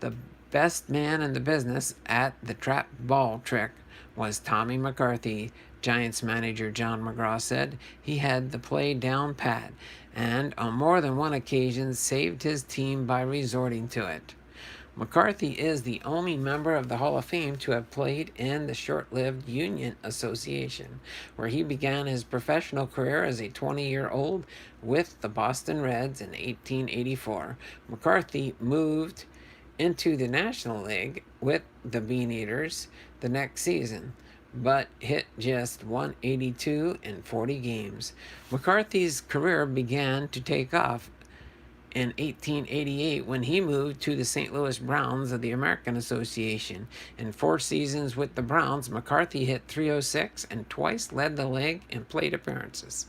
Speaker 1: The best man in the business at the trap ball trick was Tommy McCarthy. Giants manager John McGraw said he had the play down pat and on more than one occasion saved his team by resorting to it. McCarthy is the only member of the Hall of Fame to have played in the short-lived Union Association, where he began his professional career as a 20-year-old with the Boston Reds in 1884. McCarthy moved into the National League with the Beaneaters the next season, but hit just 182 in 40 games. McCarthy's career began to take off in 1888 when he moved to the St. Louis Browns of the American Association. In 4 seasons with the Browns, McCarthy hit .306 and twice led the league in plate appearances.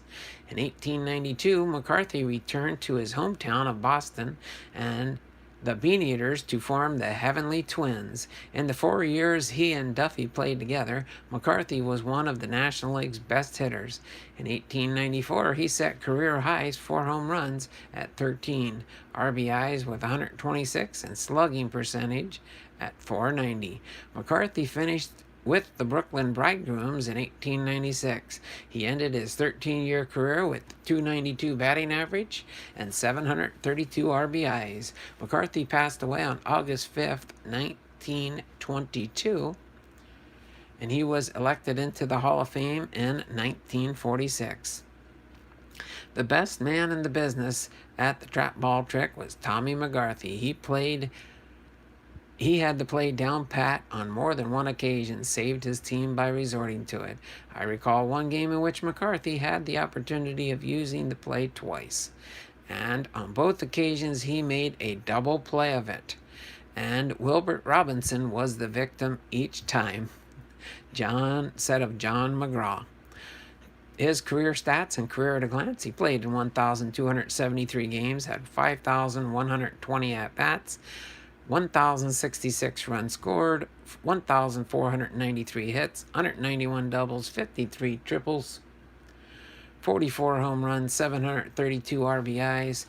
Speaker 1: In 1892, McCarthy returned to his hometown of Boston and the Beaneaters to form the Heavenly Twins. In the 4 years he and Duffy played together, McCarthy was one of the National League's best hitters. In 1894, he set career highs 4 home runs at 13, RBIs with 126, and slugging percentage at .490. McCarthy finished with the Brooklyn Bridegrooms in 1896. He ended his 13-year career with .292 batting average and 732 RBIs. McCarthy passed away on August 5th, 1922, and he was elected into the Hall of Fame in 1946. The best man in the business at the trap ball trick was Tommy McCarthy. He had the play down pat on more than one occasion, saved his team by resorting to it. I recall one game in which McCarthy had the opportunity of using the play twice, and on both occasions he made a double play of it, and Wilbert Robinson was the victim each time. John McGraw. his career stats and career at a glance: he played in 1,273 games, had 5,120 at-bats, 1,066 runs scored, 1,493 hits, 191 doubles, 53 triples, 44 home runs, 732 RBIs,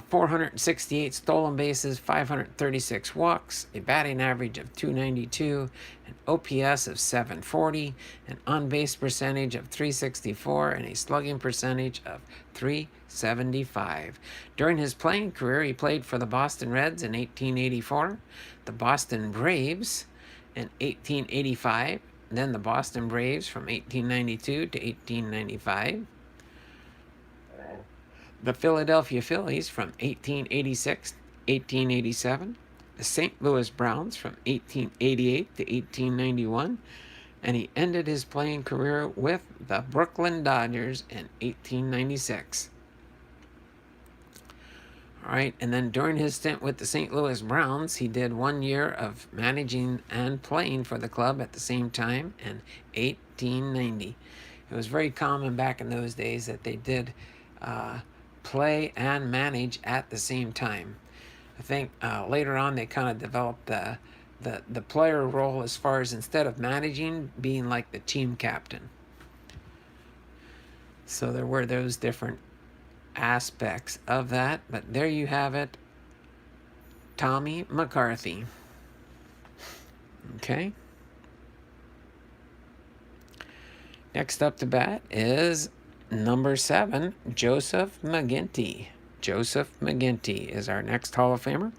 Speaker 1: 468 stolen bases, 536 walks, a batting average of .292, an OPS of .740, an on-base percentage of .364, and a slugging percentage of .375. During his playing career, he played for the Boston Reds in 1884, the Boston Braves in 1885, then the Boston Braves from 1892 to 1895, the Philadelphia Phillies from 1886 to 1887, the St. Louis Browns from 1888 to 1891, and he ended his playing career with the Brooklyn Dodgers in 1896. All right, and then during his stint with the St. Louis Browns, he did 1 year of managing and playing for the club at the same time in 1890. It was very common back in those days that they did play and manage at the same time. I think later on they kind of developed the player role as far as, instead of managing, being like the team captain. So there were those different aspects of that, but there you have it, Tommy McCarthy. Okay. Next up to bat is number 7, Joseph McGinnity. Joseph McGinnity is our next Hall of Famer.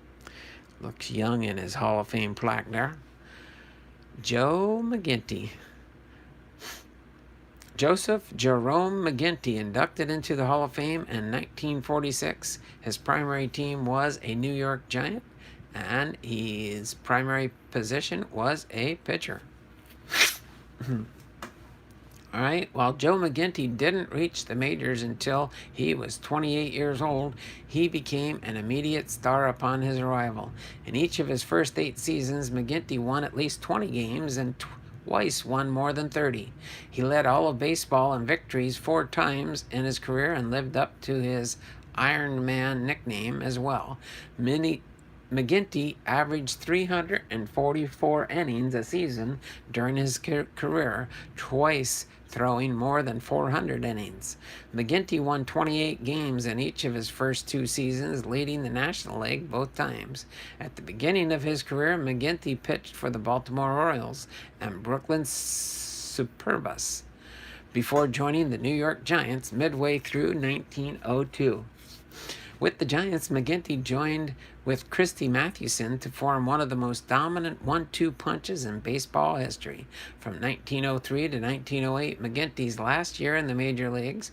Speaker 1: Looks young in his Hall of Fame plaque there. Joe McGinnity. Joseph Jerome McGinnity, inducted into the Hall of Fame in 1946. His primary team was a New York Giant, and his primary position was a pitcher. All right, while Joe McGinnity didn't reach the majors until he was 28 years old, he became an immediate star upon his arrival. In each of his first 8 seasons, McGinnity won at least 20 games and twice won more than 30. He led all of baseball in victories 4 times in his career and lived up to his Iron Man nickname as well. McGinnity averaged 344 innings a season during his career, twice throwing more than 400 innings. McGinnity won 28 games in each of his first 2 seasons, leading the National League both times. At the beginning of his career, McGinnity pitched for the Baltimore Orioles and Brooklyn Superbus before joining the New York Giants midway through 1902. With the Giants, McGinnity joined with Christy Mathewson to form one of the most dominant 1-2 punches in baseball history. From 1903 to 1908, McGinnity's last year in the major leagues,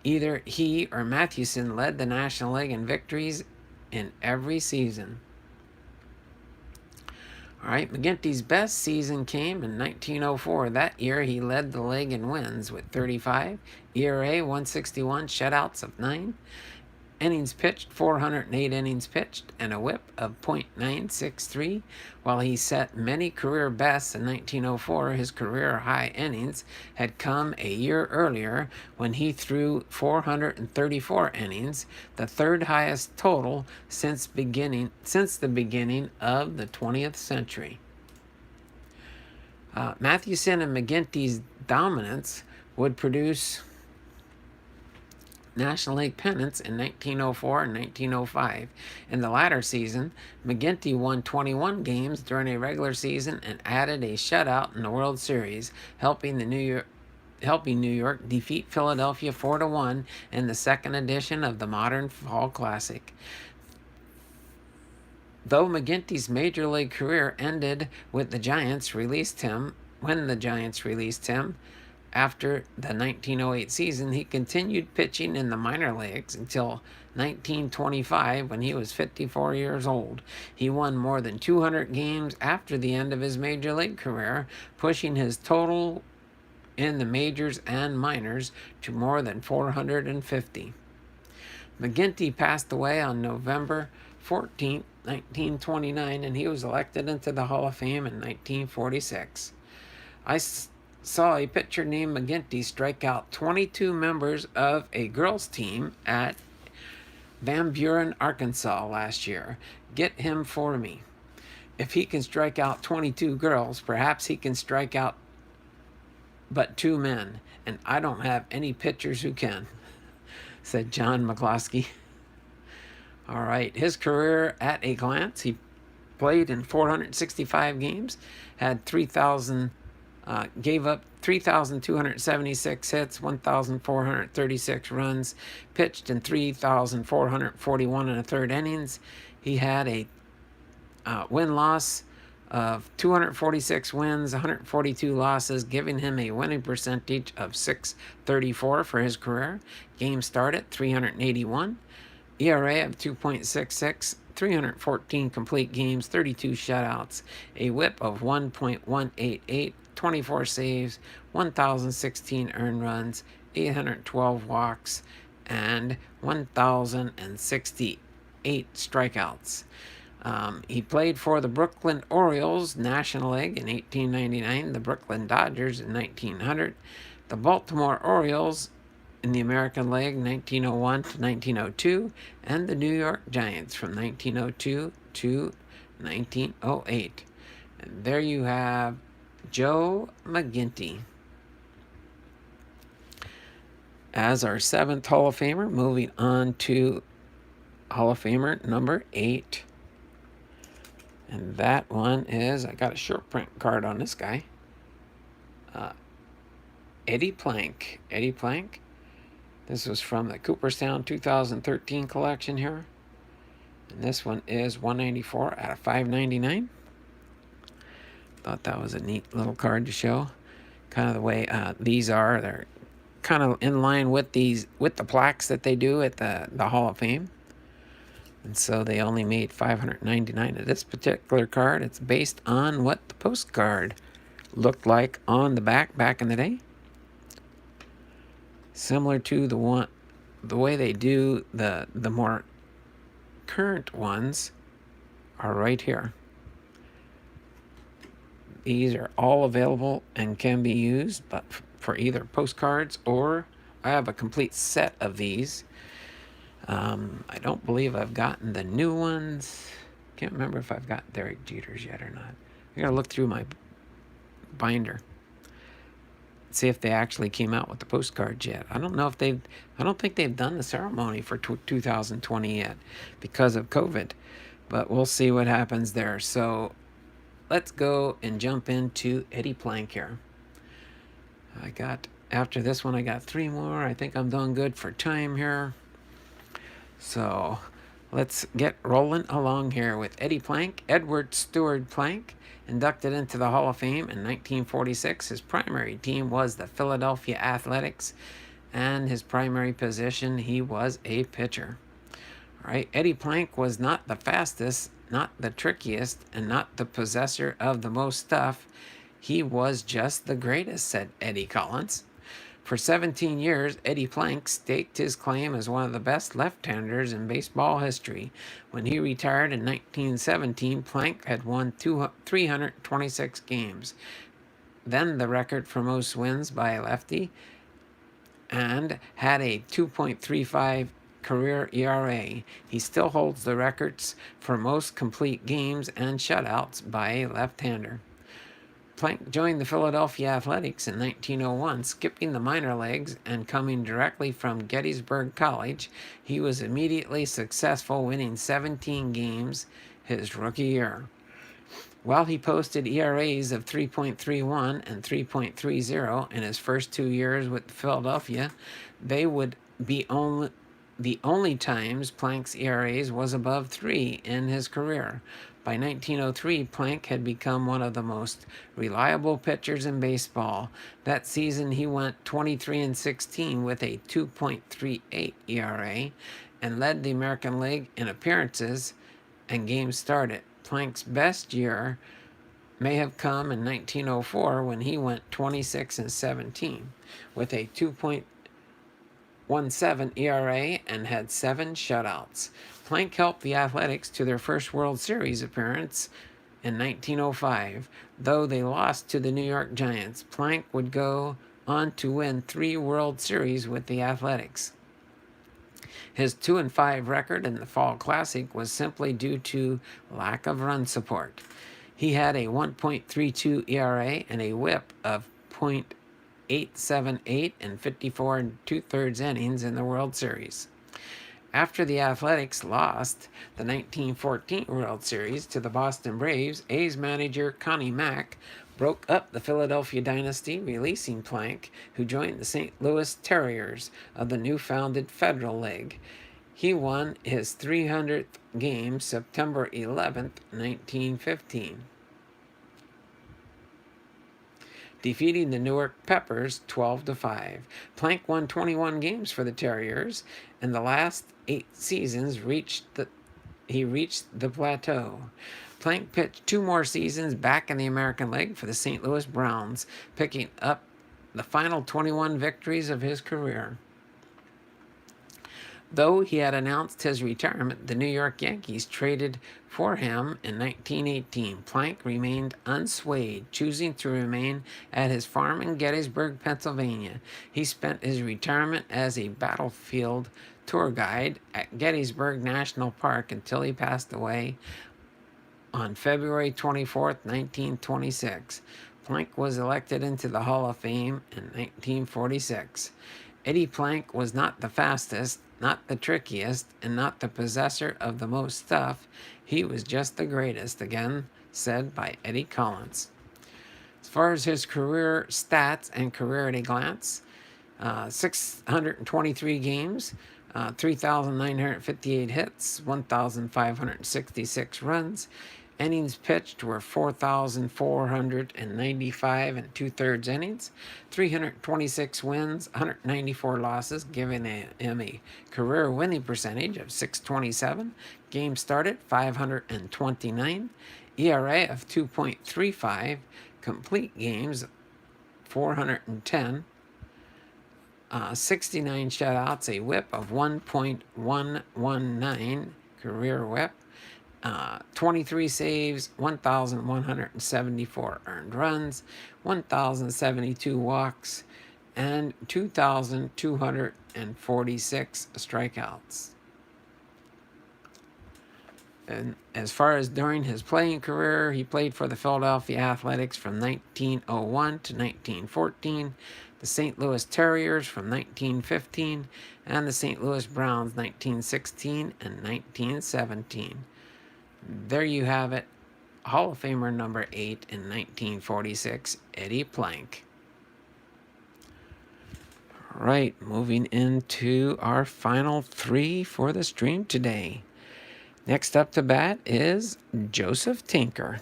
Speaker 1: either he or Mathewson led the National League in victories in every season. All right, McGinnity's best season came in 1904. That year, he led the league in wins with 35, ERA 161, shutouts of 9, innings pitched 408 innings pitched, and a whip of .963. While he set many career bests in 1904, his career high innings had come a year earlier when he threw 434 innings, the 3rd highest total since the beginning of the 20th century. Mathewson and McGinnity's dominance would produce National League pennants in 1904 and 1905. In the latter season, McGinnity won 21 games during a regular season and added a shutout in the World Series, helping New York defeat Philadelphia 4-1 in the second edition of the modern Fall Classic. Though McGinnity's major league career ended when the Giants released him after the 1908 season, he continued pitching in the minor leagues until 1925 when he was 54 years old. He won more than 200 games after the end of his major league career, pushing his total in the majors and minors to more than 450. McGinnity passed away on November 14, 1929, and he was elected into the Hall of Fame in 1946. saw a pitcher named McGinnity strike out 22 members of a girls' team at Van Buren, Arkansas last year. Get him for me. If he can strike out 22 girls, perhaps he can strike out but 2 men, and I don't have any pitchers who can, said John McCloskey. All right, his career at a glance. He played in 465 games, had 3,000, gave up 3,276 hits, 1,436 runs, pitched in 3,441 and a third innings. He had a win-loss of 246 wins, 142 losses, giving him a winning percentage of .634 for his career. Games started 381. ERA of 2.66, 314 complete games, 32 shutouts, a whip of 1.188, 24 saves, 1,016 earned runs, 812 walks, and 1,068 strikeouts. He played for the Brooklyn Orioles National League in 1899, the Brooklyn Dodgers in 1900, the Baltimore Orioles in the American League 1901 to 1902, and the New York Giants from 1902 to 1908. And there you have Joe McGinnity as our 7th Hall of Famer. Moving on to Hall of Famer number 8. And that one is, I got a short print card on this guy. Eddie Plank. Eddie Plank. This was from the Cooperstown 2013 collection here. And this one is 194 out of 599. Thought that was a neat little card to show. Kind of the way these are. They're kind of in line with the plaques that they do at the Hall of Fame. And so they only made 599 of this particular card. It's based on what the postcard looked like on the back in the day. Similar to the way they do the more current ones are right here. These are all available and can be used, but for either postcards or I have a complete set of these. I don't believe I've gotten the new ones. Can't remember if I've got Derek Jeter's yet or not. I gotta look through my binder. See if they actually came out with the postcards yet. I don't think they've done the ceremony for 2020 yet because of COVID, but we'll see what happens there. So let's go and jump into Eddie Plank here. After this one, I got 3 more. I think I'm doing good for time here. So let's get rolling along here with Eddie Plank. Edward Stewart Plank, inducted into the Hall of Fame in 1946. His primary team was the Philadelphia Athletics, and his primary position, he was a pitcher. All right, Eddie Plank was not the fastest, not the trickiest, and not the possessor of the most stuff. He was just the greatest, said Eddie Collins. For 17 years, Eddie Plank staked his claim as one of the best left-handers in baseball history. When he retired in 1917, Plank had won 326 games, then the record for most wins by a lefty, and had a 2.35 career ERA. He still holds the records for most complete games and shutouts by a left-hander. Plank joined the Philadelphia Athletics in 1901, skipping the minor leagues and coming directly from Gettysburg College. He was immediately successful, winning 17 games his rookie year. While he posted ERAs of 3.31 and 3.30 in his first 2 years with Philadelphia, they would be the only times Plank's ERAs was above 3 in his career. By 1903, Plank had become one of the most reliable pitchers in baseball. That season, he went 23-16 with a 2.38 ERA and led the American League in appearances and games started. Plank's best year may have come in 1904 when he went 26-17 with a 2.17 ERA and had 7 shutouts. Plank helped the Athletics to their first World Series appearance in 1905. Though they lost to the New York Giants, Plank would go on to win 3 World Series with the Athletics. His 2-5 record in the Fall Classic was simply due to lack of run support. He had a 1.32 ERA and a WHIP of .878 in 54 2/3 innings in the World Series. After the Athletics lost the 1914 World Series to the Boston Braves, A's manager Connie Mack broke up the Philadelphia dynasty, releasing Plank, who joined the St. Louis Terriers of the new-founded Federal League. He won his 300th game September 11th, 1915. Defeating the Newark Peppers 12-5. Plank won 21 games for the Terriers, and the last 8 seasons he reached the plateau. Plank pitched 2 more seasons back in the American League for the St. Louis Browns, picking up the final 21 victories of his career. Though he had announced his retirement, the New York Yankees traded for him in 1918. Plank remained unswayed, choosing to remain at his farm in Gettysburg, Pennsylvania. He spent his retirement as a battlefield tour guide at Gettysburg National Park until he passed away on February 24, 1926. Plank was elected into the Hall of Fame in 1946. Eddie Plank was not the fastest, not the trickiest, and not the possessor of the most stuff. He was just the greatest, again said by Eddie Collins. As far as his career stats and career at a glance, 623 games, 3,958 hits, 1,566 runs. Innings pitched were 4,495 and 2/3 innings, 326 wins, 194 losses, giving him a career winning percentage of .627. Games started 529, ERA of 2.35, complete games 410, 69 shutouts, a WHIP of 1.119, career WHIP. 23 saves, 1,174 earned runs, 1,072 walks, and 2,246 strikeouts. And as far as during his playing career, he played for the Philadelphia Athletics from 1901 to 1914, the St. Louis Terriers from 1915, and the St. Louis Browns 1916 and 1917. There you have it, Hall of Famer number 8 in 1946, Eddie Plank. All right, moving into our final 3 for the stream today. Next up to bat is Joseph Tinker.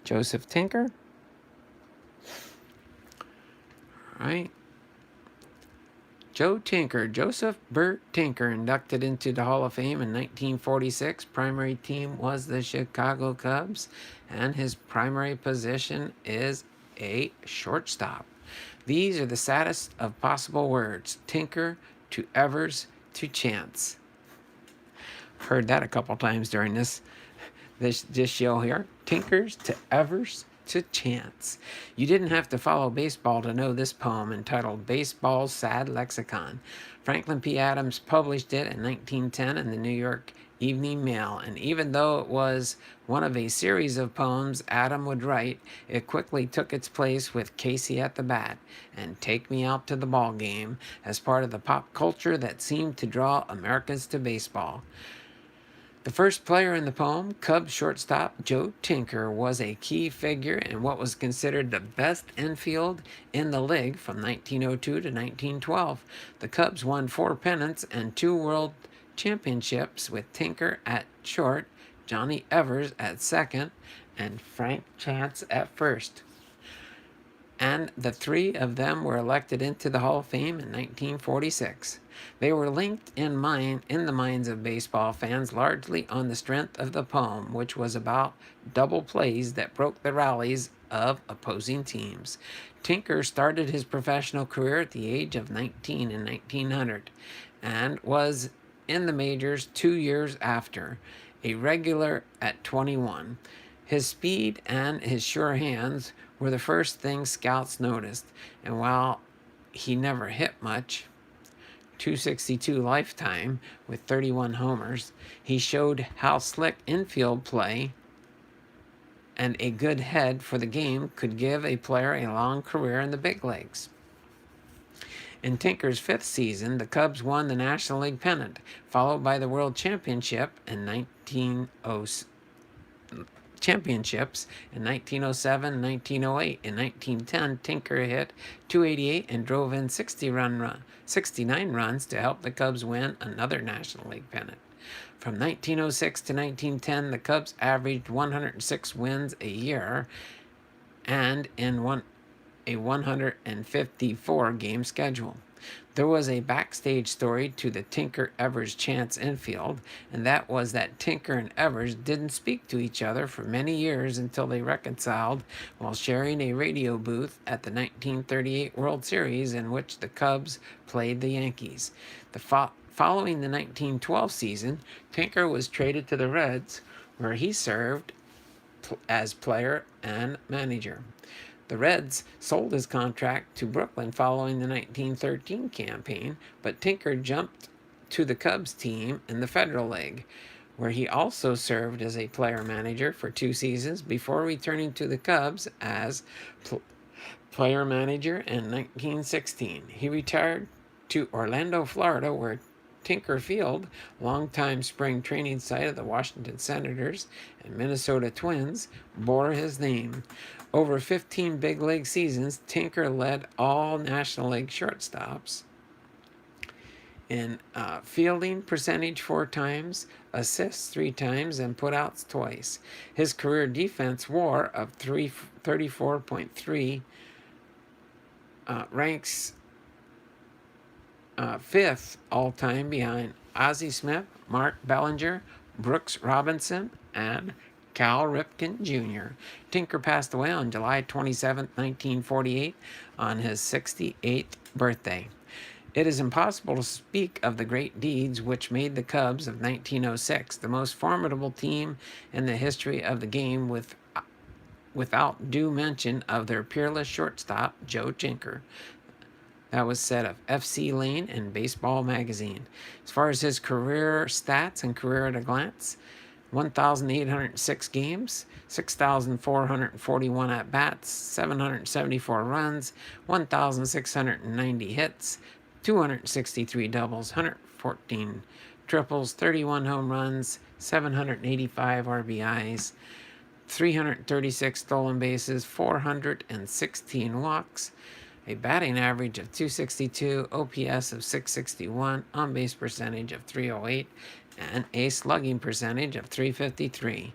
Speaker 1: Joseph Tinker. All right. Joe Tinker, Joseph Burt Tinker, inducted into the Hall of Fame in 1946. Primary team was the Chicago Cubs, and his primary position is a shortstop. These are the saddest of possible words. Tinker to Evers to Chance. Heard that a couple times during this show here. Tinkers to Evers to Chance. You didn't have to follow baseball to know this poem, entitled Baseball's Sad Lexicon. Franklin P. Adams published it in 1910 in the New York Evening Mail, and even though it was one of a series of poems Adam would write, it quickly took its place with Casey at the Bat and Take Me Out to the Ball Game as part of the pop culture that seemed to draw Americans to baseball. The first player in the poem, Cubs shortstop Joe Tinker, was a key figure in what was considered the best infield in the league from 1902 to 1912. The Cubs won 4 pennants and 2 world championships with Tinker at short, Johnny Evers at second, and Frank Chance at first. And the 3 of them were elected into the Hall of Fame in 1946. They were linked in the minds of baseball fans largely on the strength of the poem, which was about double plays that broke the rallies of opposing teams. Tinker started his professional career at the age of 19 in 1900 and was in the majors 2 years after, a regular at 21. His speed and his sure hands were the first things scouts noticed, and while he never hit much, 262 lifetime with 31 homers, he showed how slick infield play and a good head for the game could give a player a long career in the big leagues. In Tinker's fifth season, the Cubs won the National League pennant, followed by the World Championship in 1907 and 1908. In 1910, Tinker hit .288 and drove in 69 runs to help the Cubs win another National League pennant. From 1906 to 1910, the Cubs averaged 106 wins a year and in a 154-game schedule. There was a backstage story to the Tinker-Evers Chance infield, and that was that Tinker and Evers didn't speak to each other for many years until they reconciled while sharing a radio booth at the 1938 World Series in which the Cubs played the Yankees. Following the 1912 season, Tinker was traded to the Reds, where he served as player and manager. The Reds sold his contract to Brooklyn following the 1913 campaign, but Tinker jumped to the Cubs team in the Federal League, where he also served as a player-manager for 2 seasons before returning to the Cubs as player-manager in 1916. He retired to Orlando, Florida, where Tinker Field, longtime spring training site of the Washington Senators and Minnesota Twins, bore his name. Over 15 big league seasons, Tinker led all National League shortstops in fielding percentage 4 times, assists 3 times, and putouts twice. His career defense WAR of 34.3 ranks 5th all-time behind Ozzie Smith, Mark Bellinger, Brooks Robinson, and Cal Ripken Jr. Tinker passed away on July 27, 1948, on his 68th birthday. It is impossible to speak of the great deeds which made the Cubs of 1906 the most formidable team in the history of the game without due mention of their peerless shortstop, Joe Tinker. That was said of F.C. Lane in Baseball Magazine. As far as his career stats and career at a glance, 1,806 games, 6,441 at-bats, 774 runs, 1,690 hits, 263 doubles, 114 triples, 31 home runs, 785 RBIs, 336 stolen bases, 416 walks, a batting average of .262, OPS of .661, on-base percentage of .308, and a slugging percentage of .353.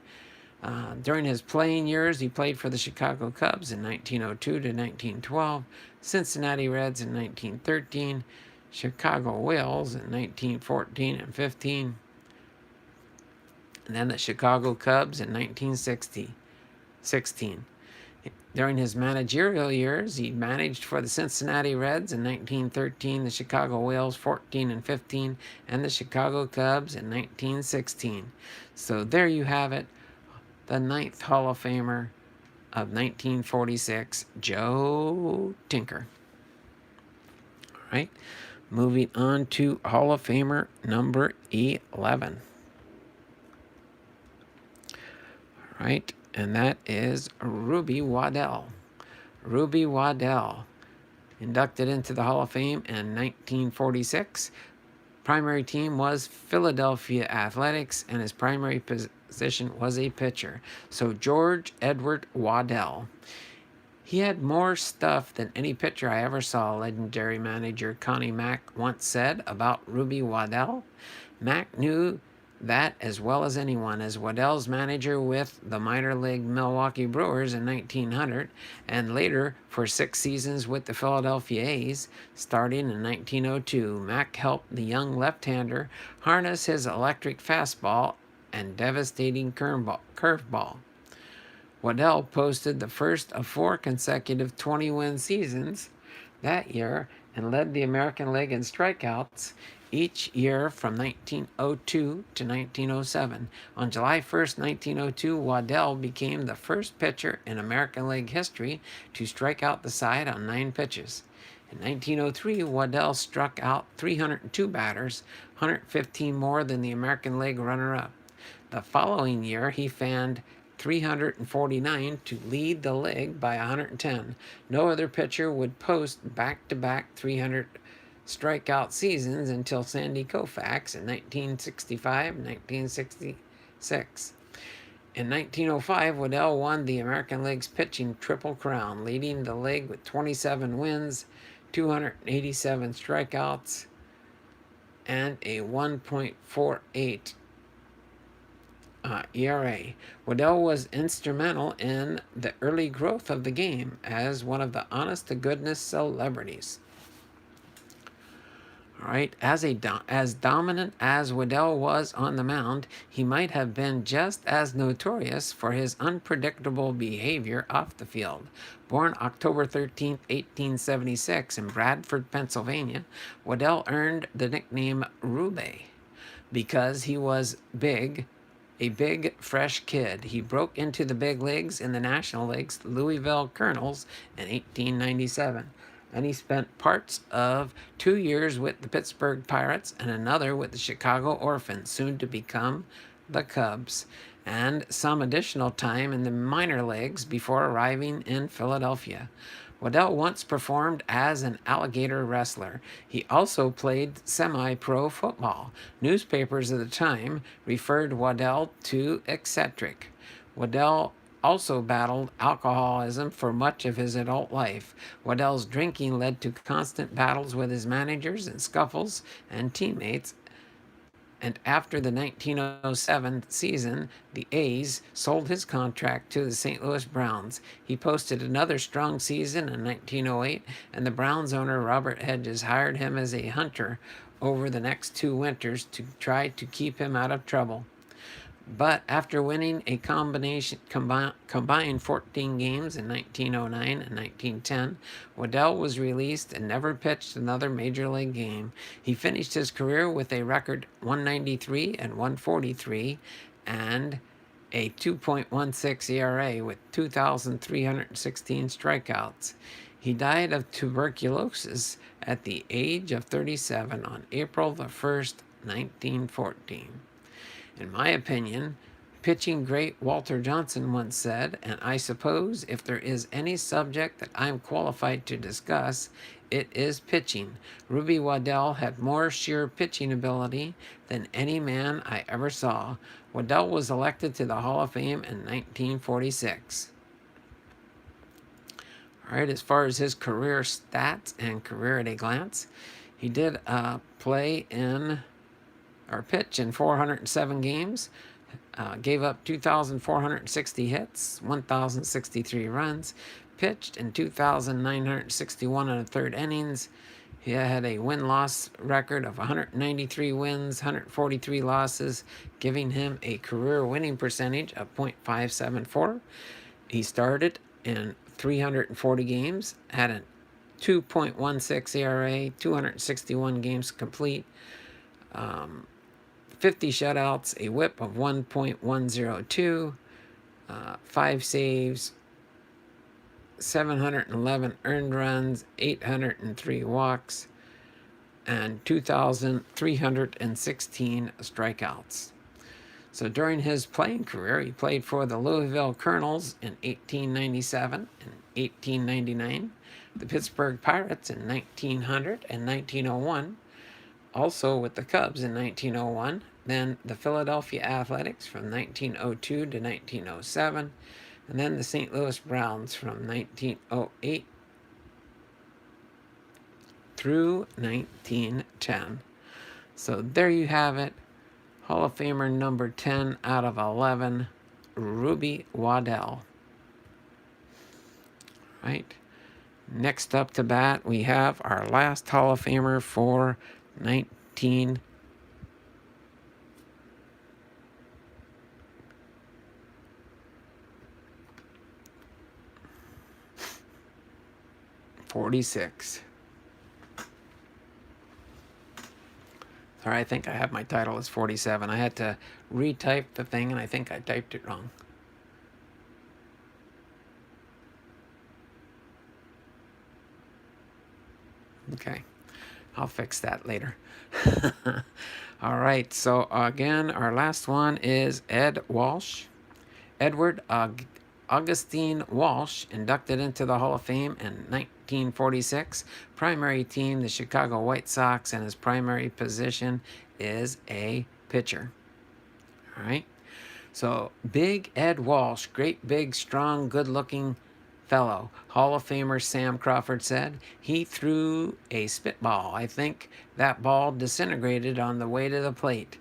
Speaker 1: During his playing years, he played for the Chicago Cubs in 1902 to 1912, Cincinnati Reds in 1913, Chicago Whales in 1914 and 15, and then the Chicago Cubs in 1916. During his managerial years, he managed for the Cincinnati Reds in 1913, the Chicago Whales 14 and 15, and the Chicago Cubs in 1916. So there you have it, the 9th Hall of Famer of 1946, Joe Tinker. All right, moving on to Hall of Famer number 11. All right. And that is Ruby Waddell. Ruby Waddell, inducted into the Hall of Fame in 1946. Primary team was Philadelphia Athletics, and his primary position was a pitcher. So George Edward Waddell. He had more stuff than any pitcher I ever saw, legendary manager Connie Mack once said about Ruby Waddell. Mack knew that as well as anyone, as Waddell's manager with the minor league Milwaukee Brewers in 1900, and later for 6 seasons with the Philadelphia A's, starting in 1902. Mack helped the young left-hander harness his electric fastball and devastating curveball. Waddell posted the first of 4 consecutive 20-win seasons that year and led the American League in strikeouts each year from 1902 to 1907. On July 1st, 1902, Waddell became the first pitcher in American League history to strike out the side on 9 pitches. In 1903, Waddell struck out 302 batters, 115 more than the American League runner-up. The following year, he fanned 349 to lead the league by 110. No other pitcher would post back-to-back 300 strikeout seasons until Sandy Koufax in 1965 and 1966. In 1905, Waddell won the American League's pitching Triple Crown, leading the league with 27 wins, 287 strikeouts, and a 1.48 ERA. Waddell was instrumental in the early growth of the game as one of the honest-to-goodness celebrities. All right, as dominant as Waddell was on the mound, he might have been just as notorious for his unpredictable behavior off the field. Born October 13, 1876 in Bradford, Pennsylvania, Waddell earned the nickname Rube because he was a big, fresh kid. He broke into the big leagues in the National League's Louisville Colonels in 1897. And he spent parts of 2 years with the Pittsburgh Pirates and another with the Chicago Orphans, soon to become the Cubs, and some additional time in the minor leagues before arriving in Philadelphia. Waddell once performed as an alligator wrestler. He also played semi-pro football. Newspapers of the time referred Waddell to eccentric. Waddell also battled alcoholism for much of his adult life. Waddell's drinking led to constant battles with his managers and scuffles and teammates. And after the 1907 season, the A's sold his contract to the St. Louis Browns. He posted another strong season in 1908, and the Browns owner Robert Hedges hired him as a hunter over the next 2 winters to try to keep him out of trouble. But after winning a combined 14 games in 1909 and 1910, Waddell was released and never pitched another major league game. He finished his career with a record 193 and 143 and a 2.16 ERA with 2,316 strikeouts. He died of tuberculosis at the age of 37 on April the 1st, 1914. In my opinion, pitching great Walter Johnson once said, and I suppose if there is any subject that I am qualified to discuss, it is pitching. Ruby Waddell had more sheer pitching ability than any man I ever saw. Waddell was elected to the Hall of Fame in 1946. All right, as far as his career stats and career at a glance, he did pitch in 407 games, gave up 2,460 hits, 1,063 runs, pitched in 2,961 and a third innings. He had a win-loss record of 193 wins, 143 losses, giving him a career winning percentage of .574. He started in 340 games, had a 2.16 ERA, 261 games complete, 50 shutouts, a whip of 1.102, 5 saves, 711 earned runs, 803 walks, and 2,316 strikeouts. So during his playing career, he played for the Louisville Colonels in 1897 and 1899, the Pittsburgh Pirates in 1900 and 1901, also with the Cubs in 1901, then the Philadelphia Athletics from 1902 to 1907, and then the St. Louis Browns from 1908 through 1910. So there you have it. Hall of Famer number 10 out of 11, Ruby Waddell. Right. Next up to bat, we have our last Hall of Famer for 1946. Sorry, I think I have my title as 47. I had to retype the thing, and I think I typed it wrong. Okay, I'll fix that later. All right, so again, our last one is Ed Walsh. Edward Augustine Walsh, inducted into the Hall of Fame in 1946. Primary team, the Chicago White Sox, and his primary position is a pitcher. All right. So, Big Ed Walsh, great big, strong, good looking fellow. Hall of Famer Sam Crawford said he threw a spitball. I think that ball disintegrated on the way to the plate,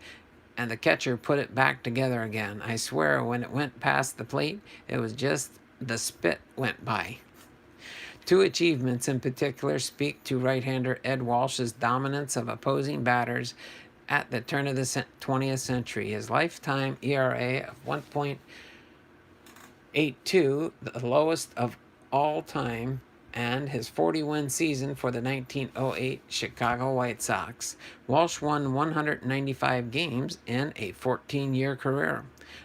Speaker 1: and the catcher put it back together again. I swear, when it went past the plate, it was just the spit went by. Two achievements in particular speak to right-hander Ed Walsh's dominance of opposing batters at the turn of the 20th century. His lifetime ERA of 1.82, the lowest of all time, and his 40-win season for the 1908 Chicago White Sox. Walsh won 195 games in a 14-year career.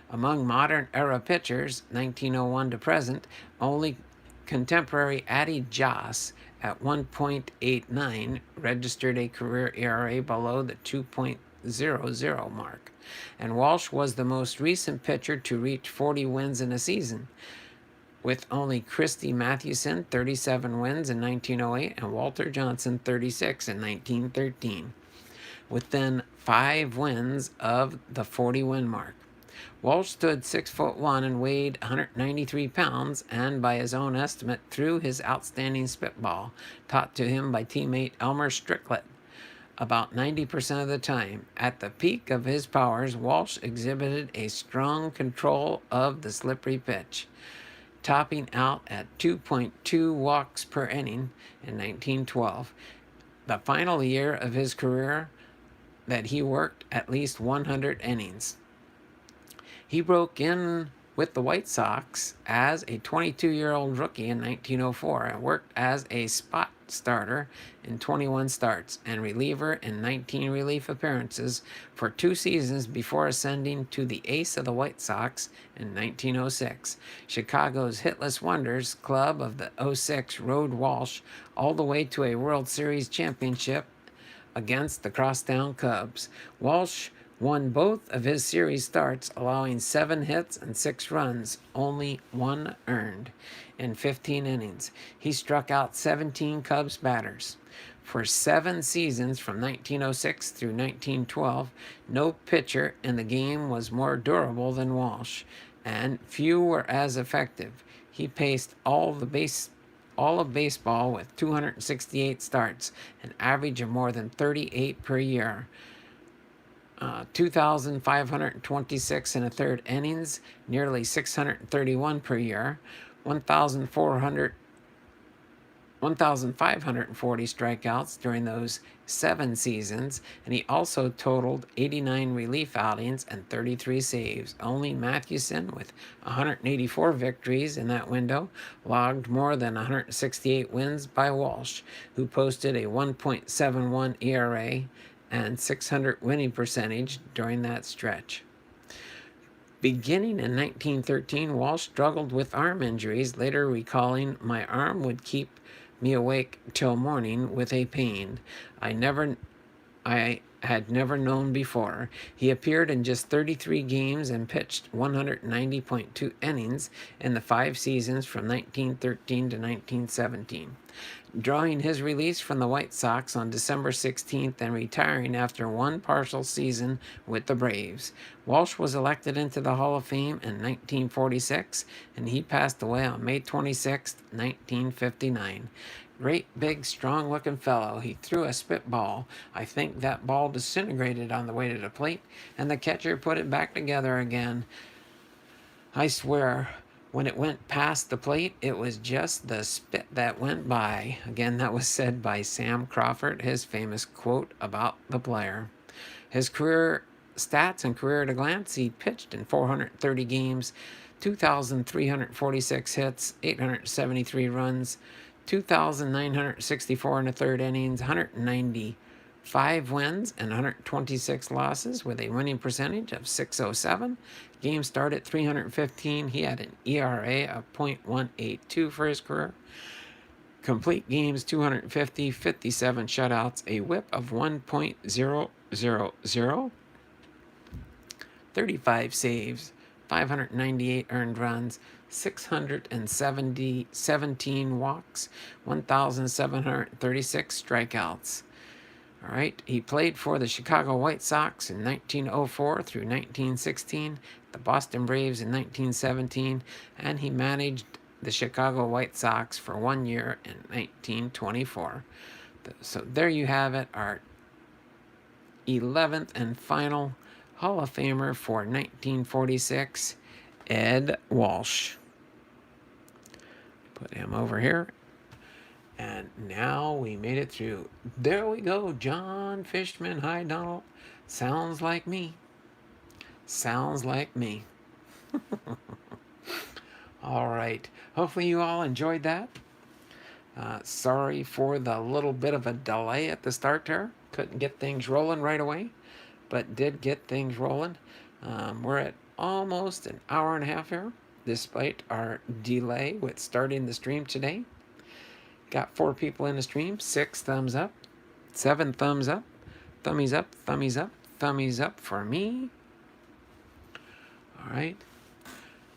Speaker 1: Among modern era pitchers, 1901 to present, only contemporary Addie Joss at 1.89 registered a career ERA below the 2.00 mark, and Walsh was the most recent pitcher to reach 40 wins in a season, with only Christy Mathewson 37 wins in 1908 and Walter Johnson 36 in 1913, within 5 wins of the 40-win mark. Walsh stood 6'1" and weighed 193 pounds, and by his own estimate, threw his outstanding spitball, taught to him by teammate Elmer Strickland, about 90% of the time. At the peak of his powers, Walsh exhibited a strong control of the slippery pitch, topping out at 2.2 walks per inning in 1912, the final year of his career that he worked at least 100 innings. He broke in with the White Sox as a 22-year-old rookie in 1904 and worked as a spot starter in 21 starts and reliever in 19 relief appearances for 2 seasons before ascending to the ace of the White Sox in 1906. Chicago's Hitless Wonders club of the 06 rode Walsh all the way to a World Series championship against the Crosstown Cubs. Walsh won both of his series starts, allowing 7 hits and 6 runs, only 1 earned, in 15 innings. He struck out 17 Cubs batters. For 7 seasons from 1906 through 1912, no pitcher in the game was more durable than Walsh, and few were as effective. He paced all of baseball with 268 starts, an average of more than 38 per year. 2,526 and a third innings, nearly 631 per year, 1,540 strikeouts during those 7 seasons, and he also totaled 89 relief outings and 33 saves. Only Mathewson, with 184 victories in that window, logged more than 168 wins by Walsh, who posted a 1.71 ERA and 600 winning percentage during that stretch. Beginning in 1913, Walsh struggled with arm injuries, later recalling, "My arm would keep me awake till morning with a pain I had never known before." He appeared in just 33 games and pitched 190.2 innings in the 5 seasons from 1913 to 1917. Drawing his release from the White Sox on December 16th and retiring after 1 partial season with the Braves. Walsh was elected into the Hall of Fame in 1946, and he passed away on May 26, 1959. Great, big, strong-looking fellow. He threw a spitball. I think that ball disintegrated on the way to the plate, and the catcher put it back together again. I swear, when it went past the plate, it was just the spit that went by. Again, that was said by Sam Crawford, his famous quote about the player. His career stats and career at a glance: he pitched in 430 games, 2,346 hits, 873 runs, 2,964 and a third innings, 190 5 wins and 126 losses with a winning percentage of .607. Game started 315. He had an ERA of .182 for his career. Complete games 250, 57 shutouts, a whip of 1.000, 35 saves, 598 earned runs, 617 walks, 1,736 strikeouts. All right, he played for the Chicago White Sox in 1904 through 1916, the Boston Braves in 1917, and he managed the Chicago White Sox for 1 year in 1924. So there you have it, our 11th and final Hall of Famer for 1946, Ed Walsh. Put him over here. And now we made it through. There we go, John Fishman. Hi, Donald. Sounds like me. Sounds like me. All right. Hopefully you all enjoyed that. Sorry for the little bit of a delay at the start there. Couldn't get things rolling right away, but did get things rolling. We're at almost an hour and a half here, despite our delay with starting the stream today. Got 4 people in the stream, 6 thumbs up, 7 thumbs up, thummies up, thummies up, thummies up for me. All right,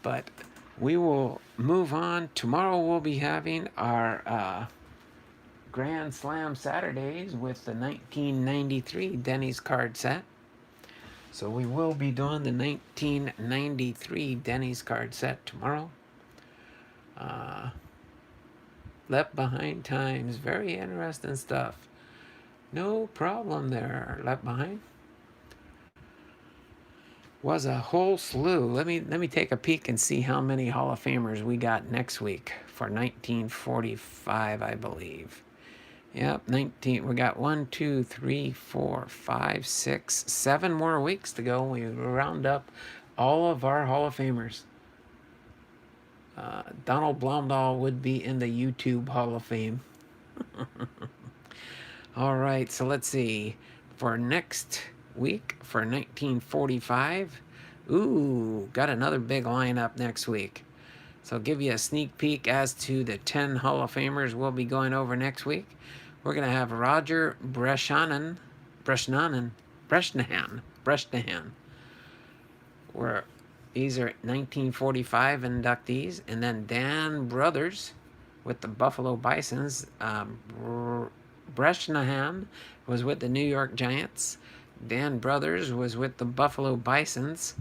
Speaker 1: but we will move on. Tomorrow we'll be having our Grand Slam Saturdays with the 1993 Denny's card set. So we will be doing the 1993 Denny's card set tomorrow. Left Behind times, very interesting stuff. No problem there, Left Behind. Was a whole slew. Let me take a peek and see how many Hall of Famers we got next week for 1945, I believe. Yep, 19. We got 1, 2, 3, 4, 5, 6, 7 more weeks to go. We round up all of our Hall of Famers. Donald Blomdahl would be in the YouTube Hall of Fame. All right, so let's see. For next week, for 1945, ooh, got another big lineup next week. So I'll give you a sneak peek as to the 10 Hall of Famers we'll be going over next week. We're going to have Roger Bresnahan, where these are 1945 inductees, and then Dan Brothers with the Buffalo Bisons. Bresnahan was with the New York Giants. Dan Brothers was with the Buffalo Bisons.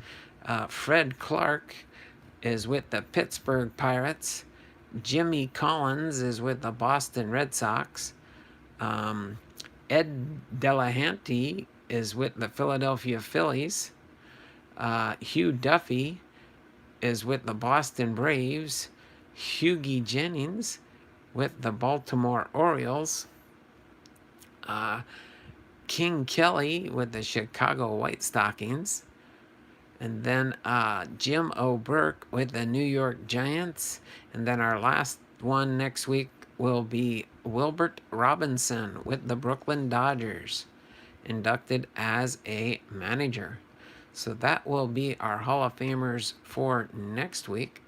Speaker 1: Fred Clark is with the Pittsburgh Pirates. Jimmy Collins is with the Boston Red Sox. Ed Delahanty is with the Philadelphia Phillies. Hugh Duffy is with the Boston Braves. Hughie Jennings with the Baltimore Orioles. King Kelly with the Chicago White Stockings. And then Jim O'Burke with the New York Giants. And then our last one next week will be Wilbert Robinson with the Brooklyn Dodgers, inducted as a manager. So that will be our Hall of Famers for next week.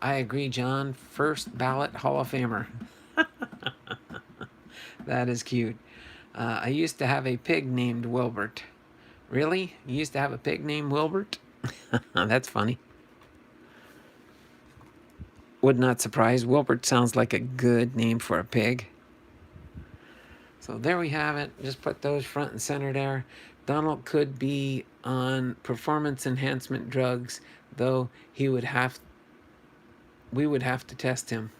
Speaker 1: I agree, John. First ballot Hall of Famer. That is cute. I used to have a pig named Wilbert. Really? You used to have a pig named Wilbert? That's funny. Would not surprise. Wilbert sounds like a good name for a pig. So there we have it. Just put those front and center there. Donald could be on performance enhancement drugs, though we would have to test him.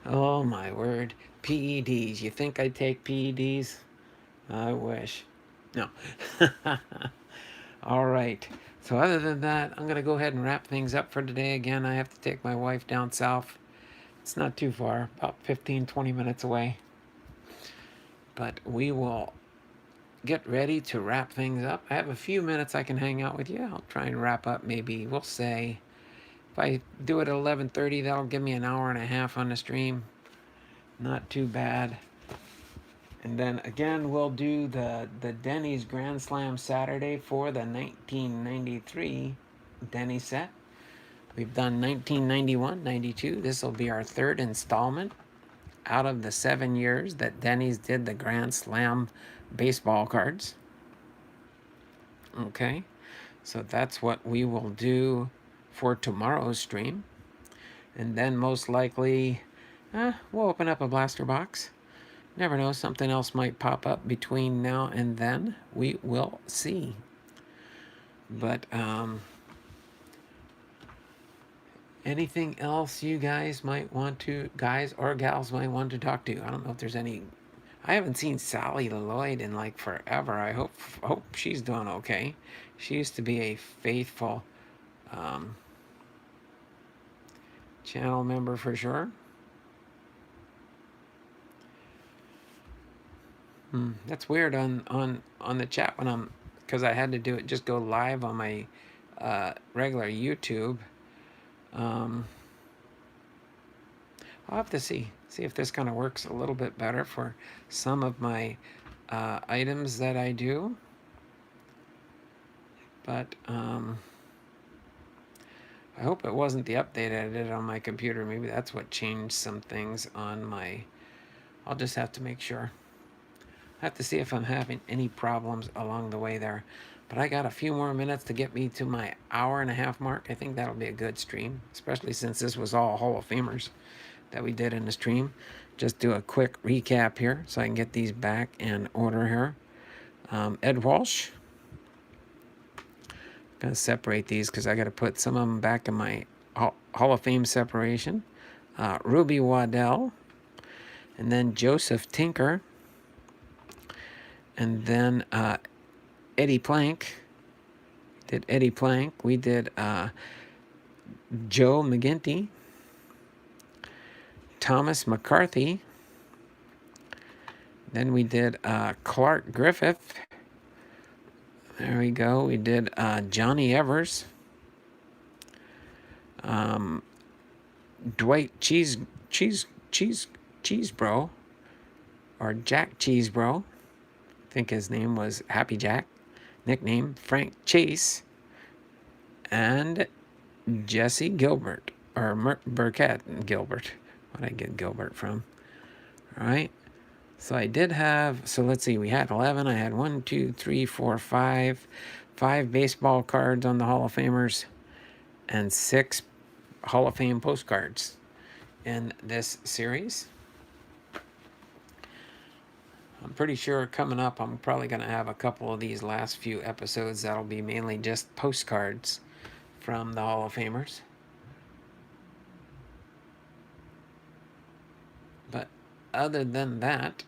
Speaker 1: Oh my word. PEDs. You think I'd take PEDs? I wish. No. All right. So other than that, I'm going to go ahead and wrap things up for today. Again, I have to take my wife down south. It's not too far, about 15, 20 minutes away. But we will get ready to wrap things up. I have a few minutes I can hang out with you. I'll try and wrap up maybe, we'll say, if I do it at 11:30, that'll give me an hour and a half on the stream. Not too bad. And then again, we'll do the Denny's Grand Slam Saturday for the 1993 Denny set. We've done 1991, 92. This will be our third installment out of the 7 years that Denny's did the Grand Slam baseball cards. Okay, so that's what we will do for tomorrow's stream. And then most likely, we'll open up a blaster box. Never know, something else might pop up between now and then. We will see. But anything else you guys might want to, guys or gals might want to talk to? I don't know if there's any. I haven't seen Sally Lloyd in like forever. I hope she's doing okay. She used to be a faithful channel member for sure. That's weird on the chat when I'm, because I had to do it, just go live on my regular YouTube. I'll have to see if this kind of works a little bit better for some of my items that I do. But I hope it wasn't the update I did on my computer. Maybe that's what changed some things on my. I'll just have to make sure. I have to see if I'm having any problems along the way there. But I got a few more minutes to get me to my hour-and-a-half mark. I think that'll be a good stream, especially since this was all Hall of Famers that we did in the stream. Just do a quick recap here so I can get these back in order here. Ed Walsh. I'm going to separate these because I got to put some of them back in my Hall of Fame separation. Ruby Waddell. And then Joseph Tinker. And then Eddie Plank. Did Eddie Plank. We did Joe McGinnity. Thomas McCarthy. Then we did Clark Griffith. There we go. We did Johnny Evers. Dwight Chesbro. Or Jack Chesbro. I think his name was Happy Jack. Nickname Frank Chase. And Jesse Gilbert. Or Burkett and Gilbert. Where did I get Gilbert from? All right. So I did have, so let's see, we had 11. I had 1, 2, 3, 4, 5. 5 baseball cards on the Hall of Famers. And 6 Hall of Fame postcards in this series. I'm pretty sure coming up, I'm probably going to have a couple of these last few episodes that'll be mainly just postcards from the Hall of Famers. But other than that,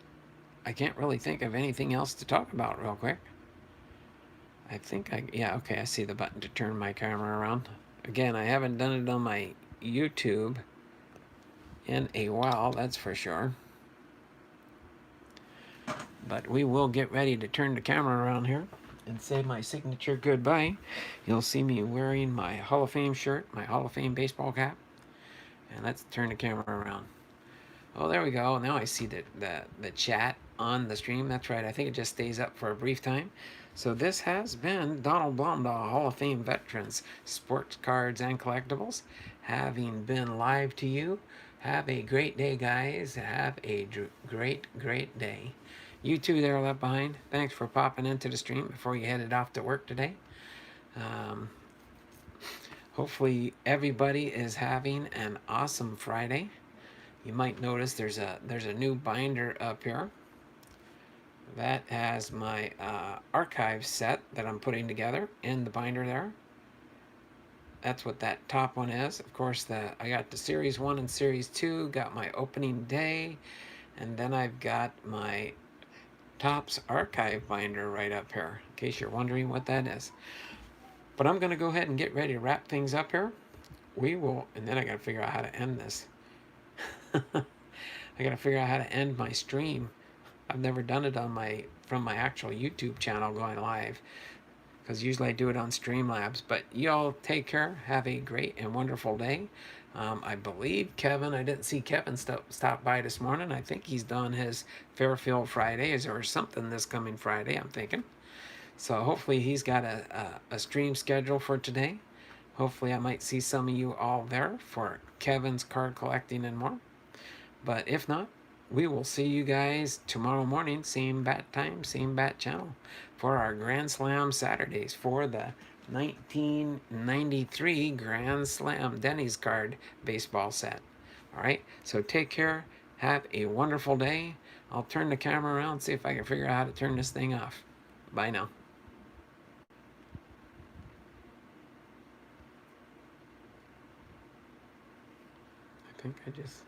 Speaker 1: I can't really think of anything else to talk about real quick. I think yeah, okay, I see the button to turn my camera around. Again, I haven't done it on my YouTube in a while, that's for sure. But we will get ready to turn the camera around here and say my signature goodbye. You'll see me wearing my Hall of Fame shirt, my Hall of Fame baseball cap. And let's turn the camera around. Oh, there we go. Now I see the chat on the stream. That's right. I think it just stays up for a brief time. So this has been Donald Blomdahl, Hall of Fame Veterans, Sports Cards and Collectibles, having been live to you. Have a great day, guys. Have a great day. You two there left behind, thanks for popping into the stream before you headed off to work today. Hopefully everybody is having an awesome Friday. You might notice there's a new binder up here that has my archive set that I'm putting together in the binder there. That's what that top one is. Of course, I got the Series 1 and Series 2, got my opening day, and then I've got my Topps archive binder right up here, in case you're wondering what that is. But I'm going to go ahead and get ready to wrap things up here. We will, and then I got to figure out how to end this. I got to figure out how to end my stream. I've never done it on from my actual YouTube channel going live, because usually I do it on Streamlabs. But y'all take care. Have a great and wonderful day. I believe Kevin, I didn't see Kevin stop by this morning. I think he's done his Fairfield Fridays or something this coming Friday, I'm thinking. So hopefully he's got a stream schedule for today. Hopefully I might see some of you all there for Kevin's card collecting and more. But if not, we will see you guys tomorrow morning, same bat time, same bat channel, for our Grand Slam Saturdays for the 1993 Grand Slam Denny's card baseball set. All right, so take care. Have a wonderful day. I'll turn the camera around, see if I can figure out how to turn this thing off. Bye now. I think I just